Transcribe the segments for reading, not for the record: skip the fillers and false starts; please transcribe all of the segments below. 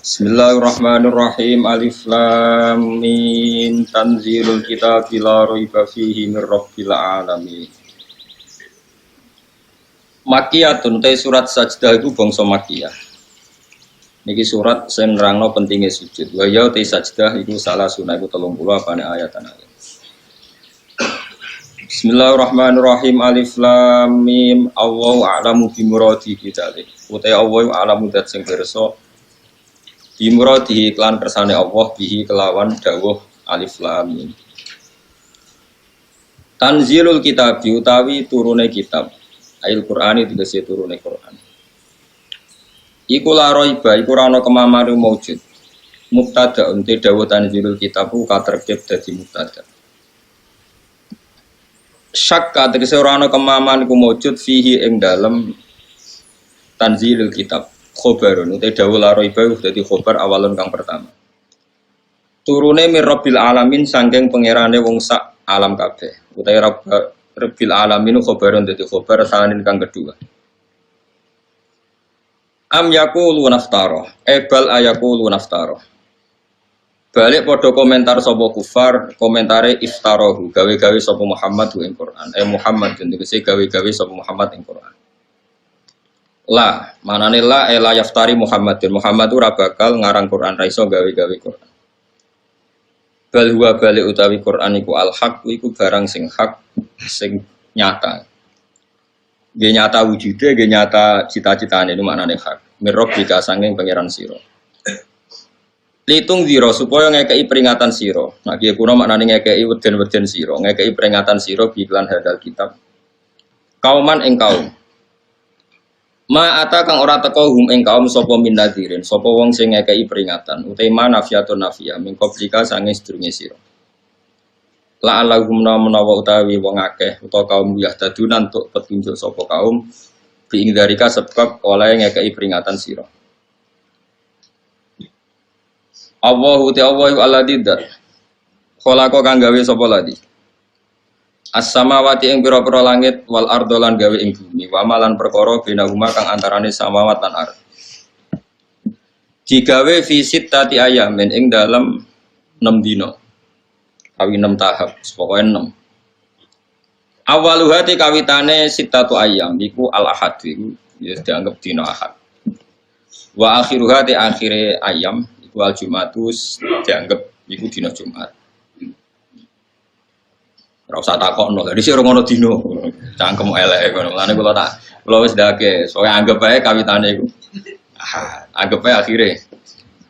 Bismillahirrahmanirrahim. Alif lam mim. Tanzilul kitabi la raiba fihi mir rabbil alamin. Makkiyatun te surat Sajdah itu bangsa Makkiyah. Niki surat sing nerangno pentinge sujud. Wa ya te Sajdah iku salah sunah iku 30 apane ayat-ayat. Bismillahirrahmanirrahim. Alif lam mim. Allahu a'lamu bi muradi bidzalik. Uta Allahu a'lamu dat sing pirsa bimuradihi iklan kersane Allah bihi kelawan dawuh alif lam mim. Tanzilul kitab utawi turune kitab. Ayat Qur'ani tegese turune Qur'an. Iku la raiba iku ora ana kemamane maujud. Mubtada unte dawuh tanzilul kitab ku katerkib dadi mubtada. Syakka tegese ora ana kemamane ku maujud fihi ing dalem tanzilul kitab. Khobarun utai dawuh la raiba dadi khobar awalun kang pertama. Turune mir rabbil alamin saking pangerane wong sak alam kabeh. Utai rabbil alamin khobarun dadi khobar sanin kang kedua. Am yaqulu naftara bal ayaqulu naftara. Balik padha komentar sapa kufar, komentare iftarahu gawe-gawe sapa Muhammad ing Quran. Muhammad tegese gawe-gawe sapa Muhammad ing Quran. La, manane la yaftari Muhammadin. Muhammad ora bakal ngarang Quran, ra iso gawe-gawe Quran. Bal huwa bali utawi Quran iku al-haq, iku barang sing hak, sing nyata. Nggih nyata wujude, nggih nyata cita-citane itu maknane hak. Mirrabbika sanging pangeran sira. Litung zira supaya ngekeki peringatan sira. Nah kiye kuna maknane ngekeki weden-weden sira, ngekeki peringatan sira biklan hadal kitab. Kauman ing kaum Ma ata kang ora teka hum ing kaum sapa min nadirin sapa wong sing ngekeki peringatan utawa nafiatun nafiyah min qablika sange sedurunge sira la alahum menawa utawi wong akeh utawa kaum yahtadun untuk petunjuk sapa kaum bi ing dalika sebab oleh ngekeki peringatan sira Allahu ta'ala alladzi dzat khalaqa kang gawe sapa ladi As-samawati ing pira-pira langit wal ardo lan gawe ing bumi wa malan perkara binahuma kang antarane samawat lan ardh. Digawe fi sittati ayamin ing dalam 6 dina. Kawi 6 tahap, pokoke 6. Awaluhati kawitane sittatu ayam iku al-ahad iku ya dianggap dina ahad. Wa akhiruhati akhire ayam iku al-jumatus dianggap iku dina Jumat. Ora usah takokno, dadi sik ora ngono dino. Cangkem eleke ngono. Lane kula wis ndake, soalnya anggap ae kawitane iku. Anggap ae akhire.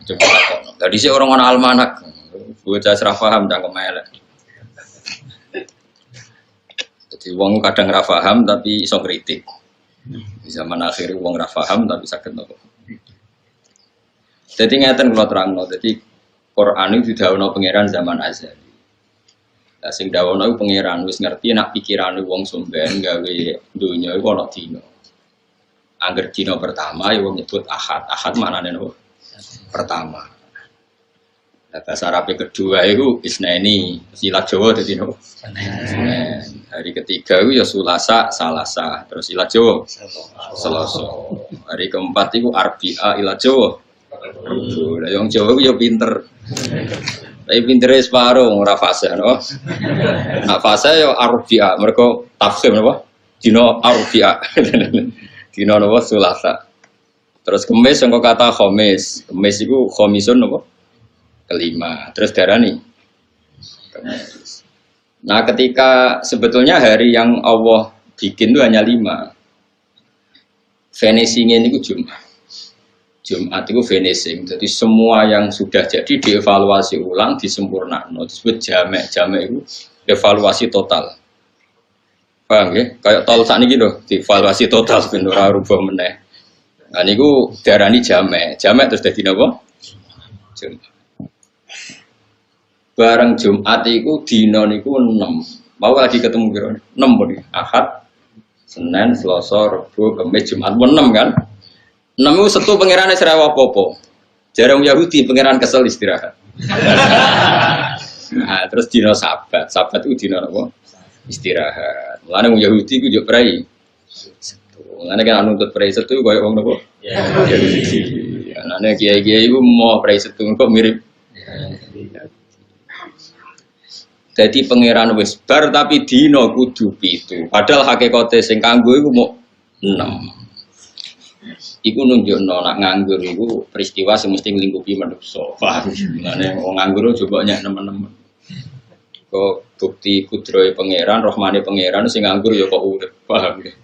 Coba takokno. Dadi sik ora ngono almanak. Bocah ora paham cangkem elek. Jadi wong kadang ora paham tapi iso kritik. Di zaman akhir wong ora paham tapi saged nopo. Jadi ngeten kula terangno. Jadi Quran itu didhawuhna pangeran zaman azali. Lah sing dawono iku pangeran wis ngerti nek pikirane wong somben gawe donya iku ana dina. Angger dina pertama ya wong nyebut ahad. Ahad maknane nopo? Pertama. Lah bahasa Arab kedua iku isnaini, silat Jawa dadi nopo? Senin. Hari ketiga iku ya Sulasa, Salasa, terus silat Jawa Selasa. Hari keempat iku Arbi'a ilat Jawa. Lah wong Jawa iku ya pinter. Tapi pintere separo ora fase no. Nak fase yo arbi'a, mergo tafsir napa? Dina arbi'a. Dina napa Selasa. Terus Kamis sangko kata Khamis. Kamis iku khamisun napa? Kelima. Terus darani Kamis. Nah, ketika sebetulnya hari yang Allah bikin itu hanya 5. Finishing niku Jumat. Jumat itu finishing, jadi semua yang sudah jadi dievaluasi ulang, disempurnakan. Disebut jamek, jamek itu evaluasi total. Paham ya? Kayak tol saat ini loh, dievaluasi total sebenarnya rubah meneh. Nah ini darani jamek, jamek terus jadi apa? Jumat. Bareng Jumat itu dino niku 6. Mau lagi ketemu kira 6 pun. Ahad, Senin, Selasa, Rabu, Kamis, Jumat 6 kan? 6 itu setu pengirannya serawa popo. Jarang Yahudi pengiran kesel istirahat. Nah, terus dino Sabat. Sabat itu dino apa? Istirahat. Mulane wong Yahudi ku yo prei. Setu. Mulane kan nuntut prei setu koyo wong napa? Yahudi. Karena kiai-kiai itu mau presetun kok mirip. Jadi pangeran wis bar tapi dino kudu 7. Padahal hakikate sing kanggo iku mau 6. Iku nunjukno nak nganggur iku peristiwa sing mesti nglingkupi manusa. Paham? Mane wong nganggur coba nyak nemen-nemen. Kok bukti kudrohe pangeran, rahmane pangeran sing nganggur ya kok urip. Paham ya?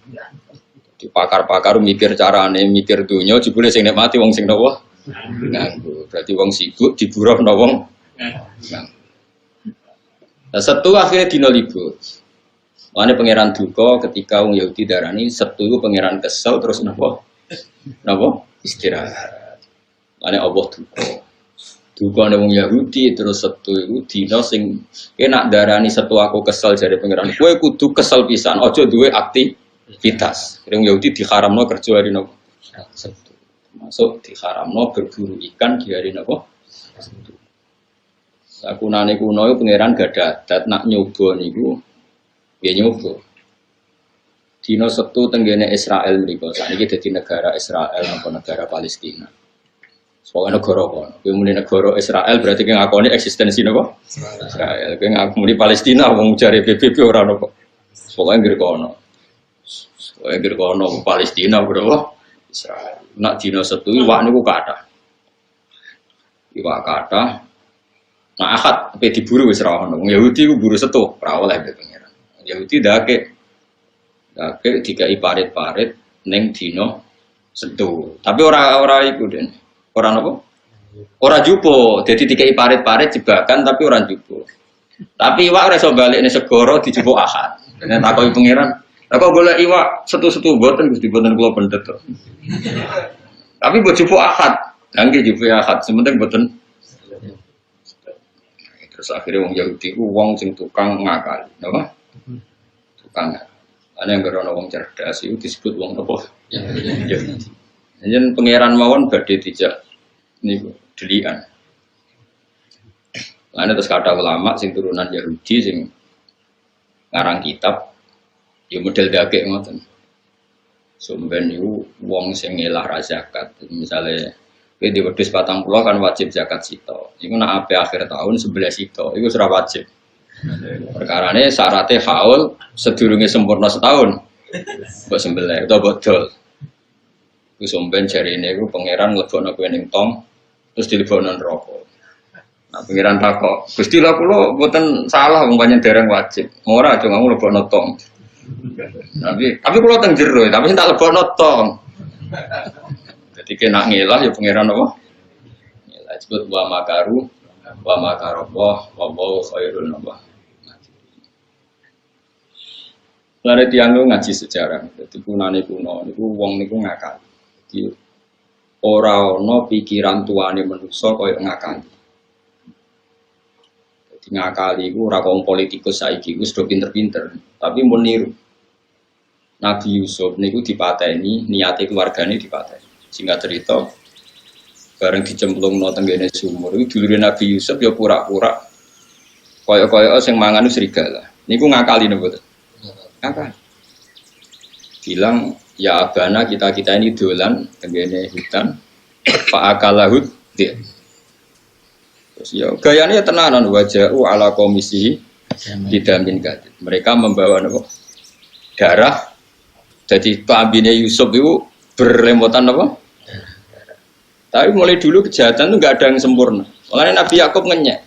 Di pakar-pakar mikir carane, mikir dunya jebule sing nikmati wong sing napa? Nganggur. Berarti wong sibuk diburuhno wong nganggur. Nah, Setu akhirnya dino libur. Mane pangeran duka ketika wong Yahudi darani Setu iku pangeran kesel terus napa? Napa? Istirahat. Mane Allah duka. Duka ning wong Yahudi terus Setu iku dina sing enak darani Setu aku kesel jare pangeran. Kowe kudu kesel pisan, aja duwe aktivitas. Wong Yahudi diharamno kerja hari napa? Setu. Masuk diharamno berburu ikan di hari napa? Setu. Sakunane kuno iku pangeran gak ada adat nak nyoba niku ya nyoba. Dino Setu tenggene Israel mriku. Sakniki dadi negara Israel napa negara Palestina. Soale negara kono. Kuwi muni negara Israel berarti ki ngakoni eksistensi napa? Israel. Kuwi ngakoni Palestina wong jare PBB ora napa. Soale ngger kono. Soale ngger kono Palestina bro. Israel. Nak dino Setu iwak niku kathah. Iwak kathah. Nah akad pe diburu wis ra ono. Yahudi ku buru Setu, ora oleh pengiran. Yahudi dake dikai parit-parit ning dina Setu. Tapi ora iku Den. Ora napa? Ora jupo. Dadi dikai parit-parit jebakan tapi ora jupo. Tapi iwak ora iso balekne segara dijupuk akad. Nek takoki pengiran, "Lah kok golek iwak Setu-setu mboten Gusti mboten kula pendet." Tapi mbok jupuk akad. Lah nggih jupuk akad, sementing mboten. Terus akhirnya wong Yahudi ku wong sing tukang ngakali, napa? Tukang. Ana yang berono wong cerdas itu disebut wong napa? Yahudi. Yen pangeran mawon badhe dijak niku delikan. Ana terus kata ulama sing turunan Yahudi sing ngarang kitab ya model dagek ngoten. Sumben niku wong sing ngelah ra zakat, misale di wedhus 40 kan wajib zakat sito. Iku nak ape akhir tahun 11 sito, iku ora wajib. Perkarane syaratnya haul sedurunge sempurna setahun. Mbok sembelih utawa bodol. Iku somben jarine iku pangeran mlebokno kowe ning tong terus dilebokno neraka. Nah pangeran takok, "Gusti lha kula mboten salah wong pancen dereng wajib." Ora aja ngamu lebokno tong. Tapi kula teng jero, tapi tak lebokno tong. Jadi kena ngilah ya pangeran apa? Ngilah disebut wa makaru wa makarallah wa wallahu khairul nabah. Lare tiyang ngaji sejarah. Dadi kunane kuno niku wong niku ngakal. Jadi ora ana pikiran tuane manusa kaya ngakali. Dadi ngakali iku ora wong politikus saiki wis do pinter-pinter, tapi mun niru. Nabi Yusuf niku dipateni, niate keluargane dipateni. Singkat cerita, bareng dicemplungno tenggene sumur, itu dulure Nabi Yusuf ya pura-pura kaya-kaya sing mangan serigala. Niku ngakali napa boten? Ngakali. Bilang, ya abana kita ini dolan tenggene hutan, fa'akalahud dia. Terus ya gayane tenanan waja'u ala komisihi didamin gadit. Mereka membawa napa? Darah. Jadi kelambine Yusuf itu berlemotan apa? Tapi mulai dulu kejahatan itu nggak ada yang sempurna. Makanya Nabi Yakub ngenyek.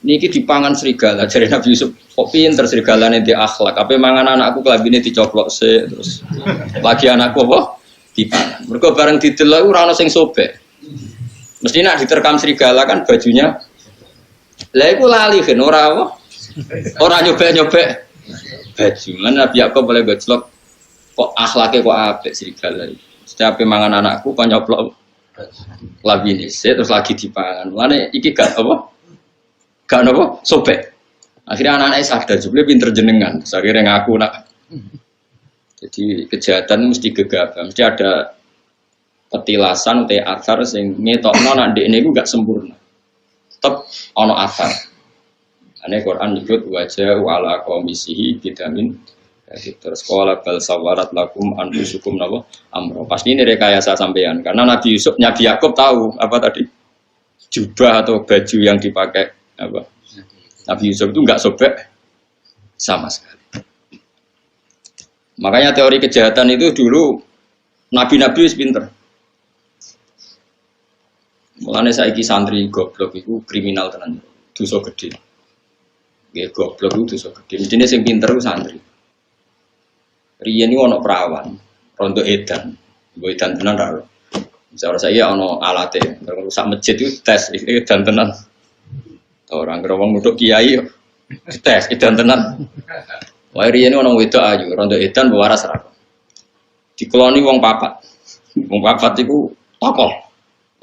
Niki dipangan serigala. Jadi Nabi Yusuf kok pinter serigalanya di akhlak. Apa mangan anakku kelabine dicoplok se terus lagi anakku apa? Dipangan. Mereka bareng didelok ora ono sing sobek. Mesti nak diterkam serigala kan bajunya. Lah iku lali kan ora apa? Ora nyobek-nyobek baju. Lan Nabi Yakub boleh gojlok kok akhlaknya kok apik serigala iki. Setiap mangan anakku kan nyoplok labine terus lagi dipangan. Mulane iki gak apa? Gak apa? Sobek. Akhirnya anak-anak sadar jebule pinter jenengan. Akhirnya ngaku nak. Jadi kejahatan mesti gegabah, mesti ada petilasan atau asar sing ngetokno nek ndekne iku gak sempurna. Tetep ana asar. Ane Quran nyebut wajah ala komisihi bidamin Terus sekolah bal sawarat lakum anfusukum napa amro. Pasti ini rekayasa sampean karena Nabi Yusuf, Nabi Yakub tahu apa tadi jubah atau baju yang dipakai apa Nabi Yusuf itu enggak sobek sama sekali. Makanya teori kejahatan itu dulu nabi-nabi wis pinter. Mulane saiki santri goblok itu kriminal tenan. Dosa gede. Nggih goblok itu dosa gede. Mestine sing pinter ku santri. Riyen iki ana perawan, rondo edan. Mbok edan tenan ra. Misal saya ana alate, rusak masjid itu tes edan tenan. Orang gerowong nuduk kiai tes edan tenan. Wae riyen ana wedok ayu, rondo edan waras ra. Dikeloni wong papat. Wong papat iku tokoh.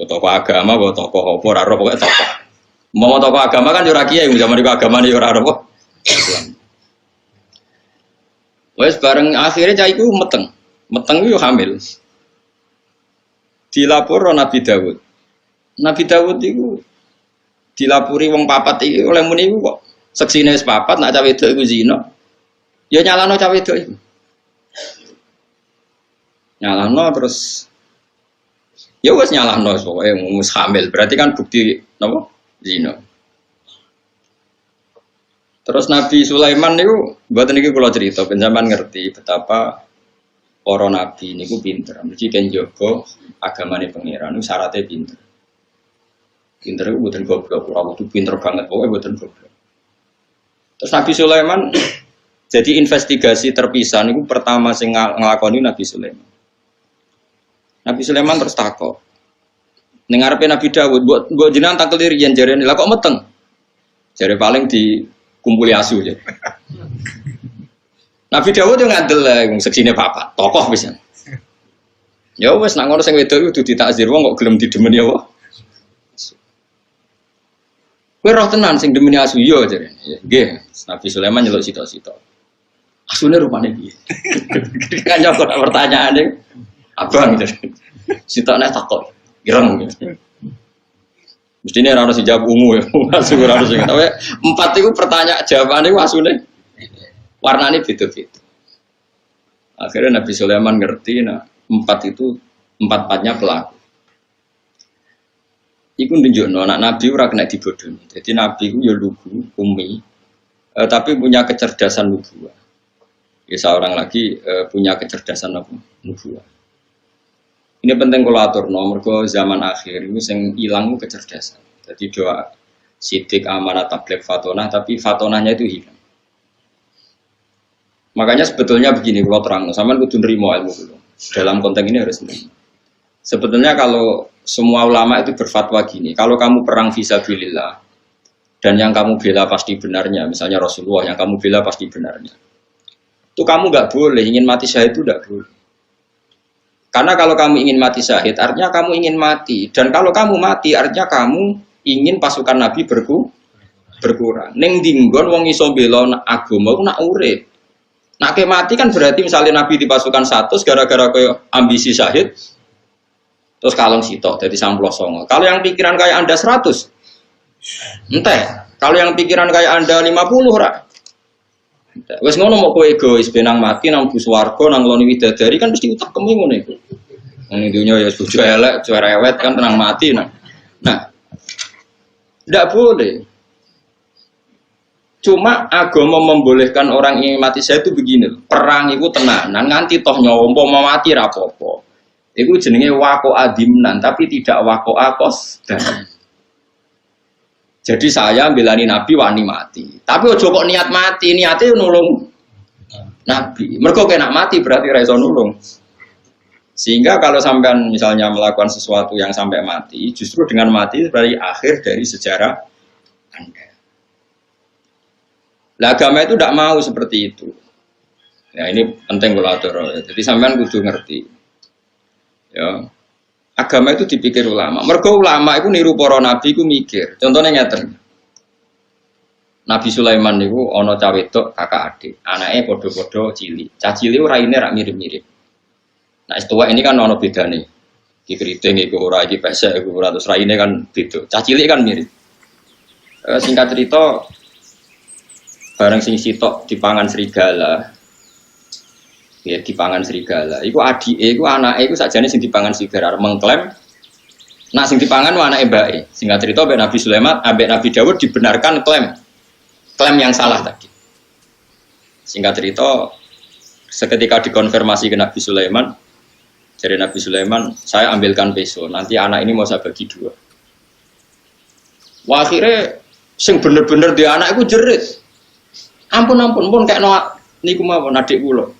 Tokoh agama, tokoh apa ora pokoke tokoh. Mau tokoh agama kan yo ora kiai, zaman iku agamane yo ora apa. Wes bareng akhirnya cah iku meteng yo hamil. Dilapor Nabi Dawud. Nabi Dawud itu dilapori wong papat iki oleh muni iku kok seksine wis papat nak cah wedok iku zina. Ya nyalano cah wedok iku. Nyalano terus ya wis nyalano pokoke wis hamil. Berarti kan bukti napa? Zina. Terus Nabi Sulaiman niku mboten iki kula cerita ben sampean ngerti betapa para nabi niku pinter. Mesti kan jaga agamane pangeran niku syaratnya pinter. Pinter iku mboten goblok, ora kudu pinter banget pokoke mboten goblok. Terus Nabi Sulaiman jadi investigasi terpisah niku pertama sing nglakoni Nabi Sulaiman. Nabi Sulaiman terus takok. Ning ngarepe Nabi Dawud, mbok jenengan takel riyen jarene, lah kok meteng. Jare paling dikumpuli asu ya. Nabi Dawud yo ngandel wong seksine papat, tokoh pisan. Ya wis nak ngono sing wedok kudu ditakzir wong kok gelem didemeni apa? Kowe roh tenan sing demeni asu yo jarene. Nggih, Nabi Sulaiman nyeluk sitok-sitok. Asune rupane piye? Kan jawab pertanyaane abang gitu. Sitokne takok. Ireng. Mestine ora ono sing jawab ungu ya. Asu ora ono sing. Tapi empat iku pertanyaan jawabane iku asune warnane beda-beda. Akhirnya Nabi Sulaiman ngerti nah empat itu empat-empatnya pelaku. Iku nunjukno anak Nabi ora kena dibodohi. Jadi Nabi iku ya lugu, umi, tapi punya kecerdasan nubuwah. Ya seorang lagi punya kecerdasan apa? Nubuwah. Ini penting kalau atur nomor ke zaman akhir ini yang hilang kecerdasan. Jadi doa sidik amanat tabligh fatonah, tapi fatonahnya itu hilang. Makanya sebetulnya begini, kalau terang, sampean kudu nrimo ilmu dulu. Dalam konteks ini harus nrimo. Sebetulnya kalau semua ulama itu berfatwa gini, kalau kamu perang fisabilillah dan yang kamu bela pasti benarnya, misalnya Rasulullah yang kamu bela pasti benarnya, itu kamu nggak boleh ingin mati syahid itu nggak boleh. Karena kalau kamu ingin mati syahid, artinya kamu ingin mati. Dan kalau kamu mati, artinya kamu ingin pasukan Nabi berkurang. Neng dinggon wong iso bela agama ku nak urip. Nak ke mati kan berarti misalnya Nabi di pasukan 100 gara-gara kayak ambisi syahid, terus kalong sitok jadi 99. Kalau yang pikiran kayak Anda 100, entah. Kalau yang pikiran kayak Anda 50 rak. Wes ngono mau kowe egois benang mati nang bus warga nang ngloni widadari kan mesti utak kemu ngono iku. Wong dunya ya bojo elek, cerewet kan tenang mati nah. Nah. Ndak boleh. Cuma agama membolehkan orang ingin mati saya itu begini. Perang itu tenanan nganti toh nyawa umpama mati ra apa-apa. Iku jenenge waqo adimnan tapi tidak waqo akos dan jadi saya belani Nabi wani mati. Tapi ojo kok niat mati, niatnya nulung Nabi. Mergo kena mati berarti ra iso nulung. Sehingga kalau sampean misalnya melakukan sesuatu yang sampai mati, justru dengan mati berarti akhir dari sejarah Anda. Lah agama itu tidak mau seperti itu. Ya ini penting kalau atur. Jadi sampean kudu ngerti. Ya. Agama itu dipikir ulama. Mergo ulama itu niru para nabi itu mikir. Contohnya ngeten. Nabi Sulaiman niku ana cah wedok kakak adik. Anake padha-padha cilik. Cah cilik raine rak mirip-mirip. Nah, istuwa ini kan ana bedane. Iki keriting iku ora iki pesek iku ora terus raine kan beda. Cah cilik kan mirip. Singkat cerita bareng sing sitok dipangan serigala. ya dipangan serigala. Iku adike, iku anake, iku sakjane sing dipangan serigala mengklaim. Nah sing dipangan wa anake mbake. Singkat cerita ambek Nabi Sulaiman, ambek Nabi Dawud dibenarkan klaim yang salah tadi. Singkat cerita seketika dikonfirmasi ke Nabi Sulaiman, dari Nabi Sulaiman, saya ambilkan peso, nanti anak ini mau saya bagi dua. Wah akhirnya sing bener-bener dia anak iku jerit. Ampun pun kayak niku mawon adik kula.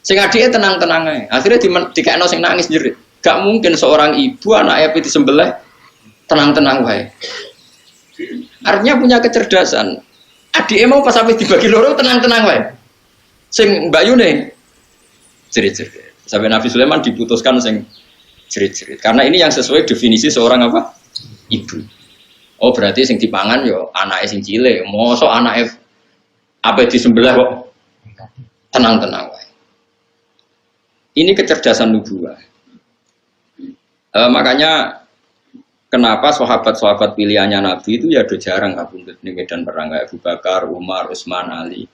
Sing adike tenang-tenang ae. Akhirnya dikekno sing nangis jerit. Gak mungkin seorang ibu anaknya piti sembelih tenang-tenang wae. Artinya punya kecerdasan. Adike mau pas sampai dibagi loro tenang-tenang wae. Sing Mbak Yune jerit-jerit. Sampai Nabi Sulaiman diputuskan sing jerit-jerit. Karena ini yang sesuai definisi seorang apa? Ibu. Oh berarti sing dipangan yo anake sing cilik. Mosok anake apa disembelih kok tenang-tenang wae. Ini kecerdasan nubuwah. Makanya kenapa sahabat-sahabat pilihannya Nabi itu ya udah jarang kabundut di medan perang kayak Abu Bakar, Umar, Utsman, Ali.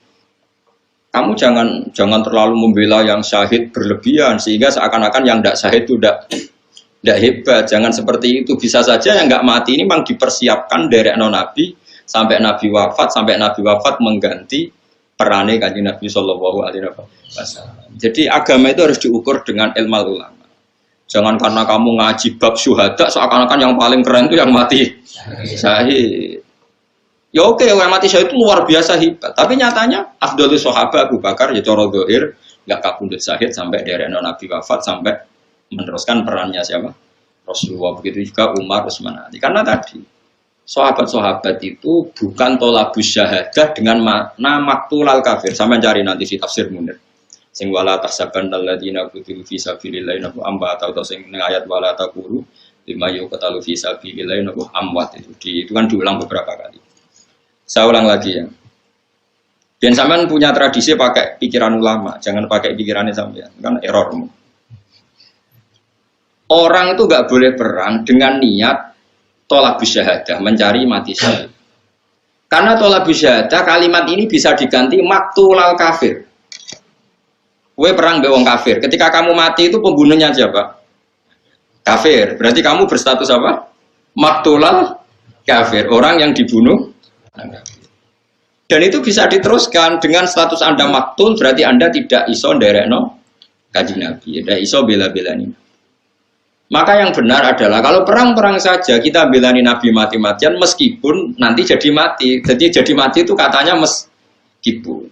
Kamu jangan terlalu membela yang syahid berlebihan sehingga seakan-akan yang tidak syahid itu tidak hebat. Jangan seperti itu. Bisa saja yang nggak mati ini memang dipersiapkan dari Nabi sampai Nabi wafat mengganti perannya kanjeng Nabi Shallallahu Alaihi Wasallam. Jadi agama itu harus diukur dengan ilmu ulama. Jangan karena kamu ngaji bab syuhada seakan-akan yang paling keren itu yang mati syahid. Ya oke, yang mati syahid itu luar biasa hebat. Tapi nyatanya afdhalus sahabat Abu Bakar ya cara zahir enggak kabundut syahid sampai dari Nabi wafat sampai meneruskan perannya siapa? Rasulullah. Begitu juga Umar, Utsman, Ali. Karena tadi sahabat-sahabat itu bukan tolabus syahadah dengan makna maktulal kafir. Sampai cari nanti di tafsir Munir. Sing wala tahsaban alladziina qutilu fi sabilillahi nabu amba atau sing ayat wala taqulu lima yuqtalu fi sabilillahi nabu amwat itu kan diulang beberapa kali. Saya ulang lagi ya. Dan sampean punya tradisi pakai pikiran ulama, jangan pakai pikirannya sampean, kan error. Orang itu enggak boleh perang dengan niat tolabus syahadah, mencari mati syahid. Karena tolabus syahadah kalimat ini bisa diganti maktulal kafir. Kue perang be wong kafir. Ketika kamu mati itu pembunuhnya siapa? Kafir. Berarti kamu berstatus apa? Maktulal kafir. Orang yang dibunuh. Dan itu bisa diteruskan dengan status Anda maktul. Berarti Anda tidak iso nderekno kanjeng Nabi. Tidak iso bela-belani. Maka yang benar adalah kalau perang-perang saja kita belani Nabi mati-matian meskipun nanti jadi mati. Jadi mati itu katanya meskipun.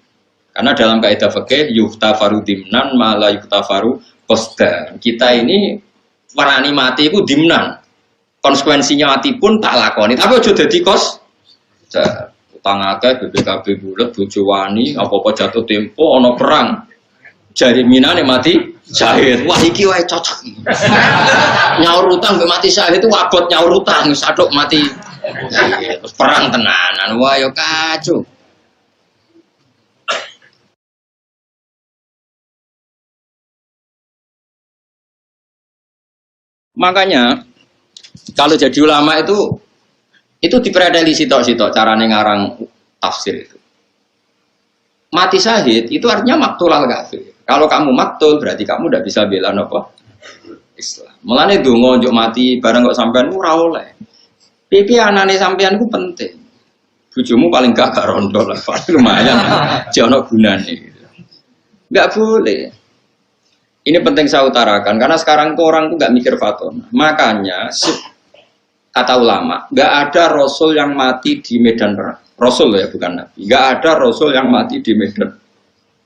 Karena dalam kaidah fikih yuhtafaru dimnan mala yuhtafaru qasdan. Kita ini warani mati itu dimnan. Konsekuensinya mati pun tak lakoni. Tapi aja dadi utang akeh BPKB bulet bojo wani apa-apa jatuh tempo ana perang. Jariminane mati syahid. Wah iki wae cocok. Nyaur utang mbek mati syahid itu abot nyaur utang saduk mati. Terus perang tenanan. Wah yo kacau. Makanya kalau jadi ulama itu dipredeli sitok-sitok carane ngarang tafsir itu. Mati syahid itu artinya maktulal kafir. Kalau kamu maktul berarti kamu tidak bisa bela apa? Islam. Mulane donga njuk mati bareng kok sampean ora oleh. Pipi anane sampean ku penting. Bojomu paling gak rondo lah, lumayan. Jono gunane gitu. Enggak boleh. Ini penting saya utarakan karena sekarang tuh orang tuh nggak mikir fatona. Makanya kata ulama, nggak ada rasul yang mati di medan perang. Rasul ya bukan nabi. Nggak ada rasul yang mati di medan.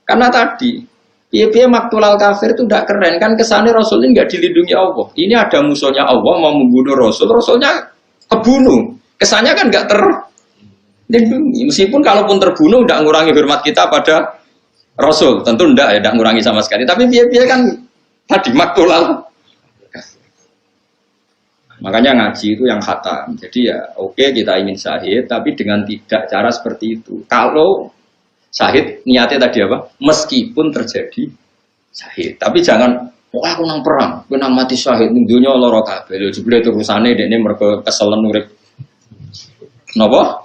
Karena tadi, piye-piye maktulal kafir itu tidak keren kan kesannya rasul ini nggak dilindungi Allah. Ini ada musuhnya Allah mau membunuh rasul, rasulnya kebunuh. Kesannya kan nggak terlindungi. Meskipun kalaupun terbunuh tidak mengurangi hormat kita pada Rasul, tentu tidak ya, tidak mengurangi sama sekali. Tapi biar kan tadi maktulal. Makanya ngaji itu yang khatam. Jadi ya oke kita ingin syahid, tapi dengan tidak cara seperti itu. Kalau syahid niatnya tadi apa? Meskipun terjadi syahid. Tapi jangan, oh aku nang perang, aku nang mati syahid. Dunia loro kabeh. Jebule terusane dekne mergo keselen urip. Napa?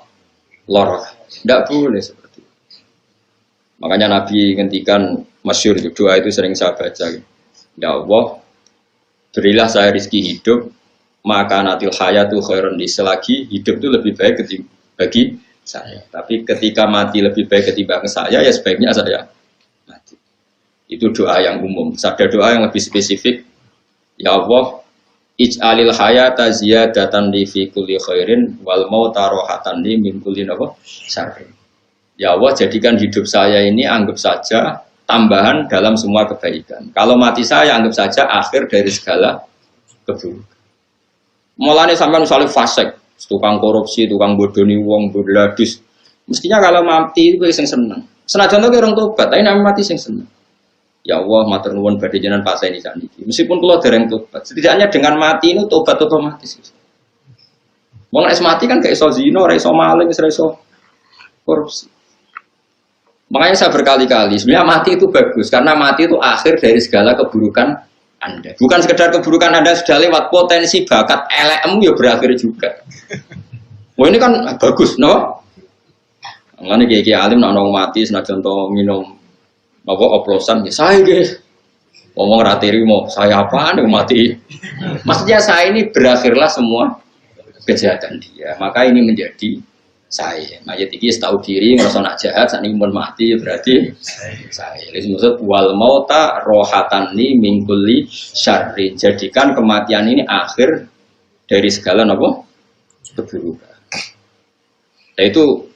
Loro. Tidak boleh seperti itu. Makanya Nabi ngendikan Masyhur itu doa itu sering saya baca. Ya Allah, berilah saya rezeki hidup, maka natil hayatu khairun li, selagi hidup itu lebih baik bagi saya. Tapi ketika mati lebih baik ketimbang saya, ya sebaiknya saya mati. Itu doa yang umum. Ada doa yang lebih spesifik. Ya Allah, ij'alil hayata ziyadatan li fi kulli khairin wal mauta rohatan li min kulli syarrin. Ya Allah, jadikan hidup saya ini anggap saja tambahan dalam semua kebaikan. Kalau mati saya anggap saja akhir dari segala keburukan. Mulane sampean misalnya fasik, tukang korupsi, tukang bodoni wong, bodladus. Mestinya kalau mati itu sing seneng. Senajan to orang tobat, tapi nek mati sing seneng. Ya Allah, matur nuwun badhe jenengan pateni sakniki. Meskipun kula dereng tobat, setidaknya dengan mati ini tobat otomatis. Wong nek mati kan gak iso zina, ora iso maling, ora iso korupsi. Makanya saya berkali-kali, sebenarnya mati itu bagus, karena mati itu akhir dari segala keburukan Anda. Bukan sekedar keburukan Anda sudah lewat, potensi bakat LM ya berakhir juga. Wah ini kan bagus, no? Makanya kayak alim, nak mati, senajan contoh minum oplosan, ya saya guys, ngomong ratiri mau, saya apaan yang mati? Maksudnya saya ini berakhirlah semua kejahatan dia, maka ini menjadi saya. Mayat iki tahu diri ngerasa nak jahat saat ini pun mati berarti saya. Jadi maksud wal mauta rohatan li min kulli syarrin. Jadikan kematian ini akhir dari segala keburukan. Nah,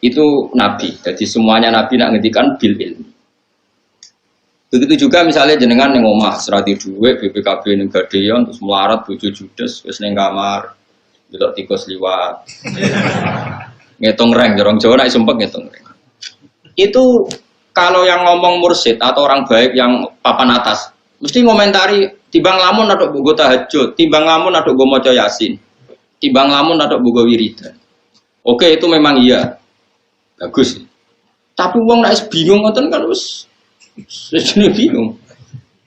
itu nabi. Jadi semuanya nabi nak ngendikan bil ilmi. Begitu juga misalnya jenengan yang omah serati duit BPKB ning gadean terus melarat bojo judes wis ning kamar delok tikus liwat. Ngitung reng, jorong Jawa nak sumpek ngitung reng. Itu kalau yang ngomong mursyid atau orang baik yang papan atas, mesti ngomentari timbang lamun atau bugo tahajud, timbang lamun atau go maca yasin, timbang lamun atau bugo wiridan. Oke, itu memang iya, bagus. Tapi wong nak bingung ngoten kan wis bingung.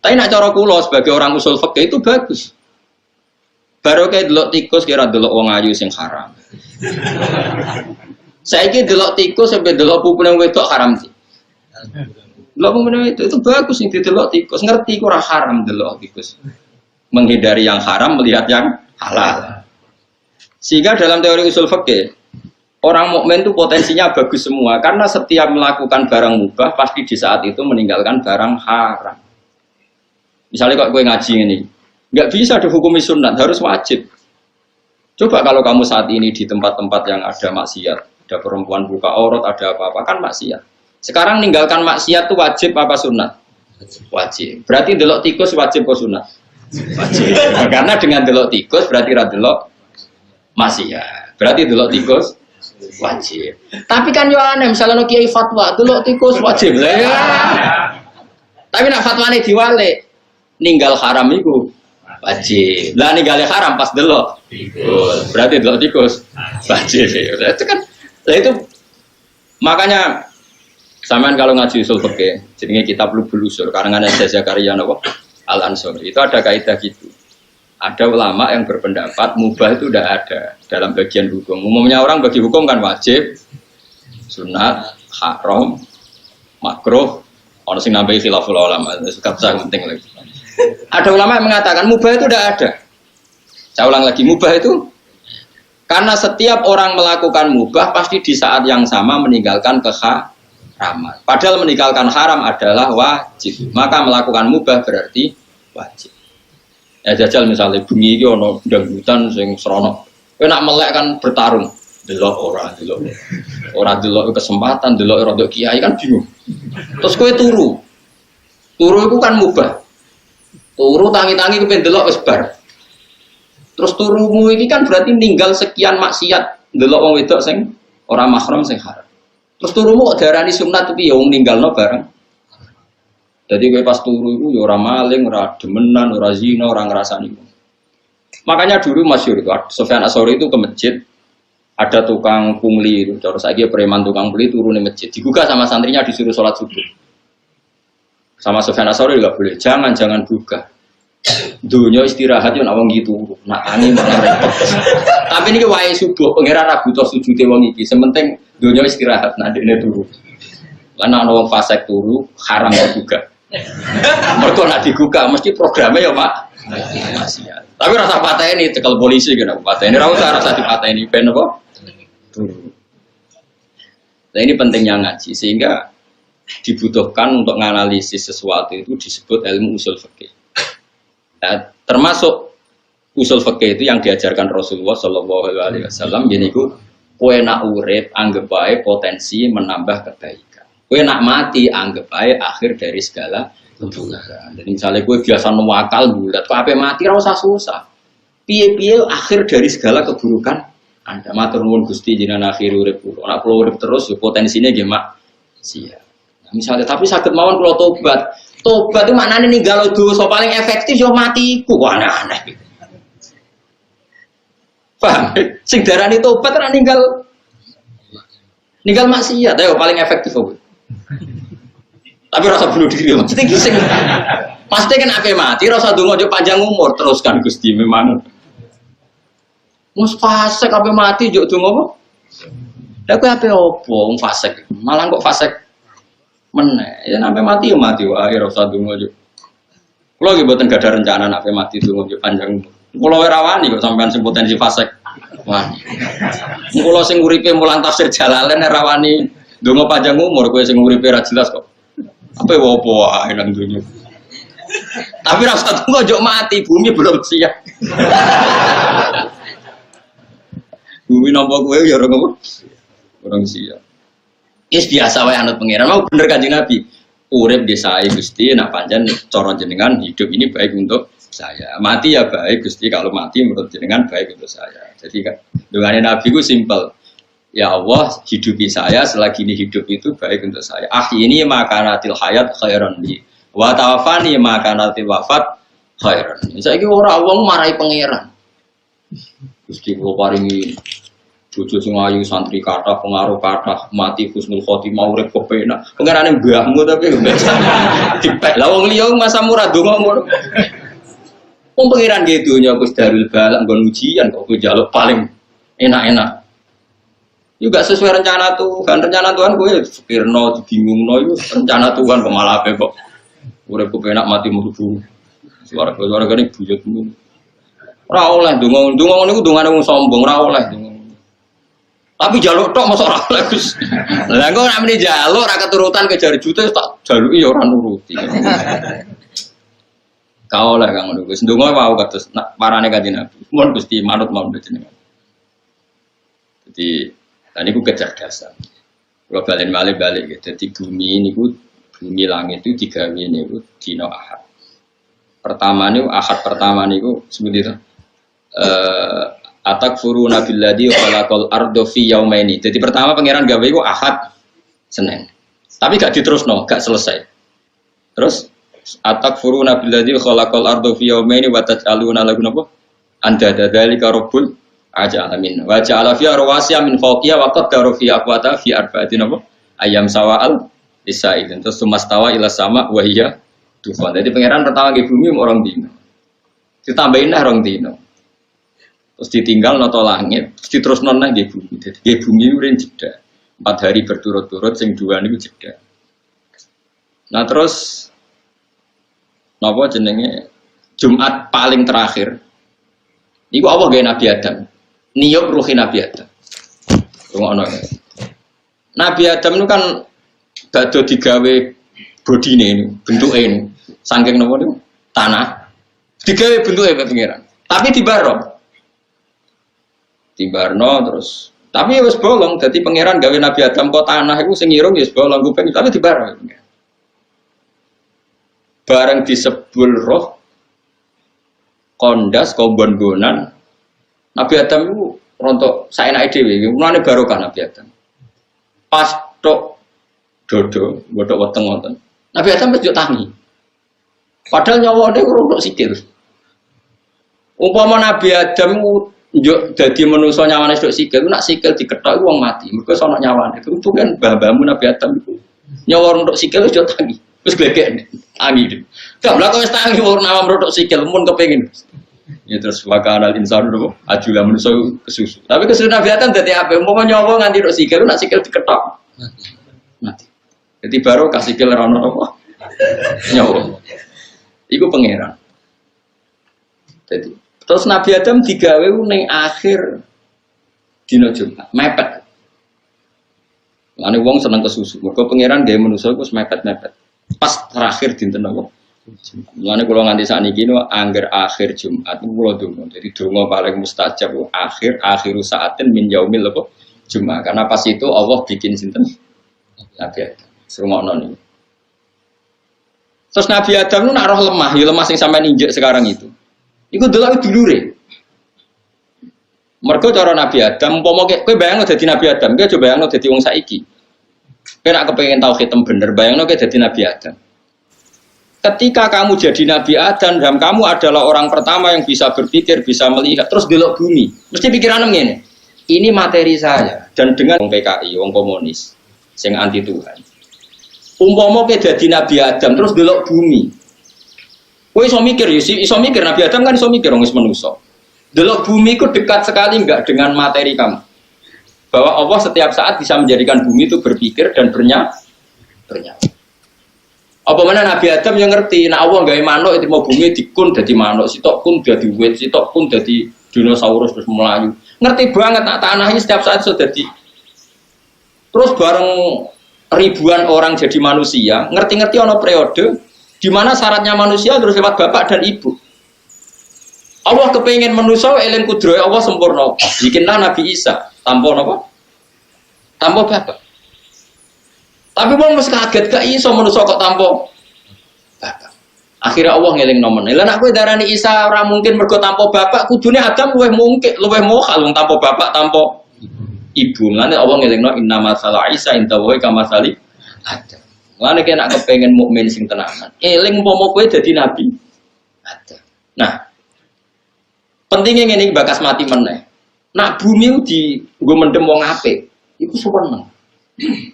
Tapi nak cara kula sebagai orang usul fikih itu bagus. Baru kayak delok tikus kira delok wong ayu sing haram. Saiki delok tikus sampai delok pupune wedok haram sih. Delok pupune itu bagus sing didelok tikus, ngerti ku ora haram delok tikus. Menghindari yang haram melihat yang halal. Sehingga dalam teori usul fikih, orang mukmin itu potensinya bagus semua karena setiap melakukan barang mubah pasti di saat itu meninggalkan barang haram. Misalnya kok gue ngaji ini, nggak bisa dihukumi sunat, harus wajib. Coba kalau kamu saat ini di tempat-tempat yang ada maksiat, ada perempuan buka aurat, ada apa-apa, kan maksiat. Sekarang ninggalkan maksiat itu wajib apa sunat? Wajib. Berarti delok tikus wajib apa sunat? Wajib. Karena dengan delok tikus berarti ra delok maksiat. Berarti delok tikus wajib. Tapi kan yo aneh, misalnya kiai fatwa delok tikus wajib lah ya. Tapi nak fatwane diwale ninggal haram iku wajib. Lah ninggale haram pas delok tikus. Berarti delok tikus wajib. Itu kan itu makanya sampean kalau ngaji usul fikih jenenge kitab Lubul Usul karangan Zakaria napa Al-Ansori itu ada kaidah gitu. Ada ulama yang berpendapat mubah itu tidak ada dalam bagian hukum. Umumnya orang bagi hukum kan wajib, sunat, haram, makruh. Orang sing nambahi khilaful ulama, sikap saya penting lagi. Ada ulama yang mengatakan mubah itu tidak ada. Saya ulang lagi, mubah itu karena setiap orang melakukan mubah pasti di saat yang sama meninggalkan keharaman. Padahal meninggalkan haram adalah wajib. Maka melakukan mubah berarti wajib. Ya jajal misalnya bengi iki ana dangdutan sing serono. Kowe nak melek kan bertarung. Delok ora delok. Ora delok kesempatan, delok ora delok kiai kan bingung. Terus kowe turu. Turu iku kan mubah. Turu tangi-tangi kepen delok wis bar. Terus turumu ini kan berarti ninggal sekian maksiat delok wong wedok sing ora mahram sing haram. Terus turumu kok diarani sunat tapi ya wong ninggalno bareng. Jadi kowe pas turu iku ya ora maling, ora demenan, ora zina, ora ngrasani. Makanya dulu masyhur itu Sufyan Ats-Tsauri itu ke masjid ada tukang pungli itu. Terus saiki preman tukang pungli turun di masjid. Digugah sama santrinya disuruh sholat subuh. Sama Sufyan Ats-Tsauri enggak boleh, jangan buka. Dunia istirahat yo nak wong gitu, nak ani malah repot. Tapi niki wae subuh, pangeran ra butuh sujute wong iki. Sementing dunia istirahat nak dekne turu. Lan ana wong fasik turu, haram juga. Mergo nak digugah mesti programnya ya Pak. Maksiat. Tapi rasa pateni tekel polisi kena pateni. Ora usah rasa dipateni ben apa? Nah ini pentingnya ngaji sehingga dibutuhkan untuk menganalisis sesuatu itu disebut ilmu usul fikih. Nah, termasuk usul fikih itu yang diajarkan Rasulullah Shallallahu Alaihi Wasallam. Jadi itu kowe nak urip anggap baik potensi menambah kebaikan. Kowe nak mati anggap baik akhir dari segala keburukan. Jadi misalnya kowe biasa nuwakal bulat, kok ape mati ora usah susah. Piye-piye akhir dari segala keburukan Anda. Matur nuwun Gusti jenengan akhir urip kula. Nak kula urip terus ya potensinya nggih maksiat. Nah, misalnya tapi saged mawon kula tobat. Tobat itu maknane ninggal dosa paling efektif yo mati iku. Wah aneh. Paham? Sing darani tobat ora ninggal maksiat ayo paling efektif kok. Tapi rasa bunuh diri maksudnya sing pasti kan ape mati rasa donga yo panjang umur teruskan Gusti memang. Mus fasik ape mati yo donga apa? Lah kowe ape opo wong fasik? Malah kok fasik meneh. Ya sampai mati yo mati wae rasa donga yo. Kulo nggih mboten gadah rencana ape mati donga yo panjang umur. Kulo ora wani kok sampean sing potensi fasik. Wani. Kulo sing uripe mulang tafsir Jalalain ora wani ndonga panjang umur kowe sing uripe ra jelas kok. Apa wopo wae nang dunya. Tapi ra usah tunggu ojo mati, bumi belum siap. Bumi nampa kowe ya ora ngopo. Orang siap. Is biasa wae anut pangeran. Mau bener Kanjeng Nabi. Urip desae Gusti nak pancen cara jenengan hidup ini baik untuk saya. Mati ya baik Gusti, kalau mati menurut jenengan baik untuk saya. Jadi kan dongane Nabi ku simpel. Ya Allah, hidupi saya selagi ini hidup itu baik untuk saya. Ini makanatil hayat khairan li. Wa tawafani makanatil wafat khairan. Saiki ora wong marahi pangeran. Gusti kula paringi bojo sing ayu santri kathah pengaruh kathah mati husnul khotimah urip kepenak. Pangerane mbahmu tapi dipek. Lah wong liya masa murah donga ngono. Wong pangeran ge donya Gus Darul Balak nggon ujian kok kowe njaluk paling enak-enak. Juga sesuai rencana Tuhan. Rencana Tuhan kowe fikirno dibingungno iku rencana Tuhan kok malah ape kok urip kepenak mati mlebu. Suara-suarane buyutmu. Ora oleh donga niku dongane wong sombong ora oleh donga. Tapi jaluk tok mosok ora oleh Gus. Lah engko nek meni jaluk ora keturutan kejar jute tak jaluki ya ora nuruti. Kau lah kang ngono Gus. Ndonga wae kados parane Kanjeng Nabi. Mun Gusti manut mawon jenengan. Jadi tadi ku kecerdasan. Kalau balik gitu. Jadi bumi langit itu digawe niku dina Ahad. Pertama niku sebut itu atakfuruna billadzi khalaqal arda fi yaumaini. Jadi pertama pangeran gawe iku Ahad Senin. Tapi gak diterusno, gak selesai. Terus atakfuruna billadzi khalaqal arda fi yaumaini wa taj'aluna lahu napa? Anda dzalika rabbul alamin. Wa ja'ala fiha rawasiya min fawqiha wa qaddara fi aqwata fi arba'atin apa? Ayam sawa'al lisailin. Terus sumastawa ila sama wa hiya tufan. Jadi pangeran pertama ke bumi orang dino. Ditambahin lah orang dino. Terus ditinggal noto langit, terus nonah di bumi. Jadi di bumi urin jeda. 4 hari berturut-turut, sing 2 niku jeda. Nah terus, napa jenenge Jumat paling terakhir. Iku apa gawe Nabi Adam? Niyup ruhi Nabi Adam. Rungokno. Nabi Adam itu kan badhe digawe bodine ini, bentuke ini. Saking napa niku? Tanah. Digawe bentuke pengiran. Tapi Dibarno terus. Tapi wis bolong, dadi pangeran gawe Nabi Adam kok tanah iku sing irung ya wis bolong kuping, tapi dibarno. Bareng disebul roh kondas kombon-bonan Nabi Adam itu rontok saenake dhewe, mulane barokah Nabi Adam. Pas tok dodo, bodok weteng wonten. Nabi Adam wis yo tangi. Padahal nyawane rontok sikil. Umpama Nabi Adam njuk dadi manusa nyawane tok sikil, nak sikil dikethok iku wong mati. Mergo sono nyawane. Itu kan mbah-mbahmu Nabi Adam iku. Nyawa rontok sikil wis yo tangi. Wis glegek tangi. Gak blako wis tangi warna rontok sikil mun kepengin. Ya terus wakana insan dulu ajulah manusia kesusu. Tapi kesusu Nabi Adam dadi ape? Umpama nyawa nganti tok sikil, nak sikil dikethok. Mati. Jadi baru kasih sikil ora ono apa. Nyawa. Iku pangeran. Jadi terus Nabi Adam digawe ning akhir dina Jumat, mepet. Lane wong seneng kesusu. Mergo pangeran gawe manusa iku mepet-mepet. Pas terakhir dinten apa? Mulane kula nganti sakniki niku angger akhir Jumat kula donga. Jadi donga paling mustajab akhiru saatin min yaumil apa? Jumat. Karena pas itu Allah bikin sinten? Nabi Adam. Serungokno niku. Terus Nabi Adam itu nak roh lemah, ya lemah sing sampean injek sekarang itu. Iku delok dulure. Mergo cara Nabi Adam, umpama kowe bayangno dadi Nabi Adam, kowe coba bayangno dadi wong saiki. Kowe nek kepengin tauhid bener, bayangno kowe dadi Nabi Adam. Ketika kamu jadi Nabi Adam dan kamu adalah orang pertama yang bisa berpikir, bisa melihat, terus delok bumi. Mesti pikiranmu ngene. Ini materi saya dan dengan wong PKI, wong komunis sing anti Tuhan. Umpama kowe dadi Nabi Adam terus delok bumi. Kowe iso mikir ya, iso mikir Nabi Adam kan iso mikir wong wis manusa. Delok bumi itu dekat sekali enggak dengan materi kamu. Bahwa Allah setiap saat bisa menjadikan bumi itu berpikir dan bernyawa. Apa mana Nabi Adam yang ngerti, nah Allah gawe manuk itu mau bumi dikun dadi manuk, sitok pun dadi wit, sitok pun dadi dinosaurus terus melayu. Ngerti banget nak tanah ini setiap saat sudah jadi. Terus bareng ribuan orang jadi manusia, ngerti-ngerti ono periode di mana syaratnya manusia terus lewat bapak dan ibu. Allah kepengen manusia eling kudrohe Allah sempurna. Bikinlah Nabi Isa tanpa apa? Tanpa bapak. Tapi wong mesti kaget gak iso manusia kok tanpa bapak. Akhirnya Allah ngeling nomen. Lah nek kowe darani Isa ora mungkin mergo tanpa bapak, kudune Adam luwih mungkin, luwih mokal wong tanpa bapak tanpa ibu. Lan Allah ngelingno inna masalah Isa inta wa kama sali Adam. Lan nek nek kepengin mukmin sing tenanan, eling umpama kowe dadi nabi Adam. Nah, pentingnya ngene bakas mati meneh. Nak bumi di nggo mendem wong apik, iku seneng.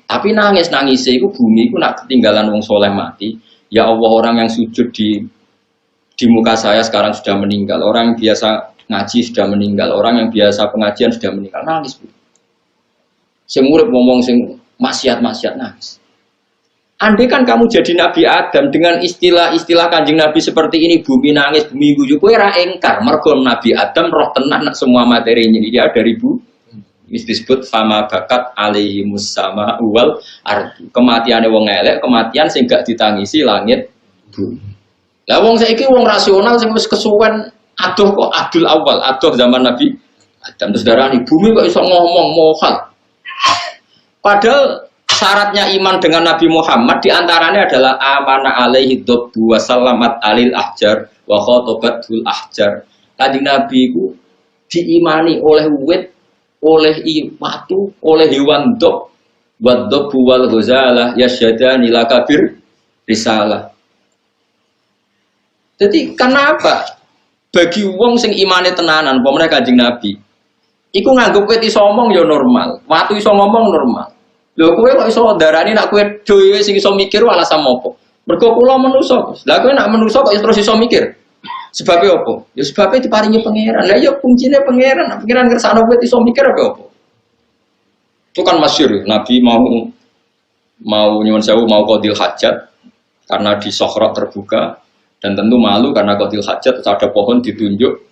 Tapi nangis-nangise iku bumi iku nak ketinggalan wong soleh mati. Ya Allah, orang yang sujud di muka saya sekarang sudah meninggal. Orang yang biasa ngaji sudah meninggal. Orang yang biasa pengajian sudah meninggal. Nangis bu. Sing urip ngomong sing maksiat nangis. Andai kan kamu jadi Nabi Adam dengan istilah-istilah Kanjeng Nabi seperti ini, bumi nangis, bumi guyu, kowe ra engkar. Mergo Nabi Adam roh tenan semua materinya dia dari bu. Ini disebut fama bakat alaihi musama wal ardu. Kematiane wong elek, kematian sing gak ditangisi langit bumi. Lah wong saiki wong rasional sing wis kesuwen adoh kok adul awal, adoh zaman Nabi Adam terus darani bumi kok iso ngomong mohal. Padahal syaratnya iman dengan Nabi Muhammad diantaranya adalah amana alaihi dhabbu wa salamat alil ahjar wa khotobatul ahjar. Kanjeng Nabi itu diimani oleh wit, oleh watu, oleh hewan dob, wadhabbu wal ghazalah yasyadani la kabir risalah. Jadi kenapa bagi wong sing imane tenanan, pemene Kanjeng Nabi, iku nganggep wit iso ngomong ya normal, watu iso ngomong normal. Lho kowe kok iso darani nak kowe dhewe sing iso mikir alasan opo? Mergo kula manusa. Lah kowe nak manusa kok terus iso mikir? Sebabnya opo? Ya sebabnya diparingi pangeran. Lah ya kuncine pangeran, pangeran kersane kowe iso mikir apa opo? Itu kan masyhur, Nabi mau nyuwun sewu mau qadil hajat karena di Sokhrah terbuka dan tentu malu karena qadil hajat ada pohon ditunjuk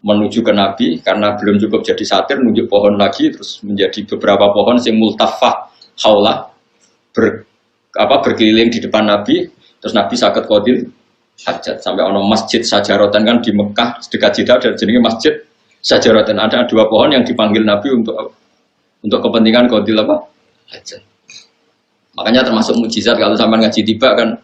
menuju ke Nabi karena belum cukup jadi satir nunjuk pohon lagi terus menjadi beberapa pohon yang multafah haula berkeliling di depan Nabi terus Nabi sakit qadil hajat sampai ono masjid Sajarotan kan di Mekah dekat Jeddah dan jenenge masjid Sajarotan ada dua pohon yang dipanggil Nabi untuk kepentingan qadil apa hajat. Makanya termasuk mukjizat kalau sampai ngaji tiba kan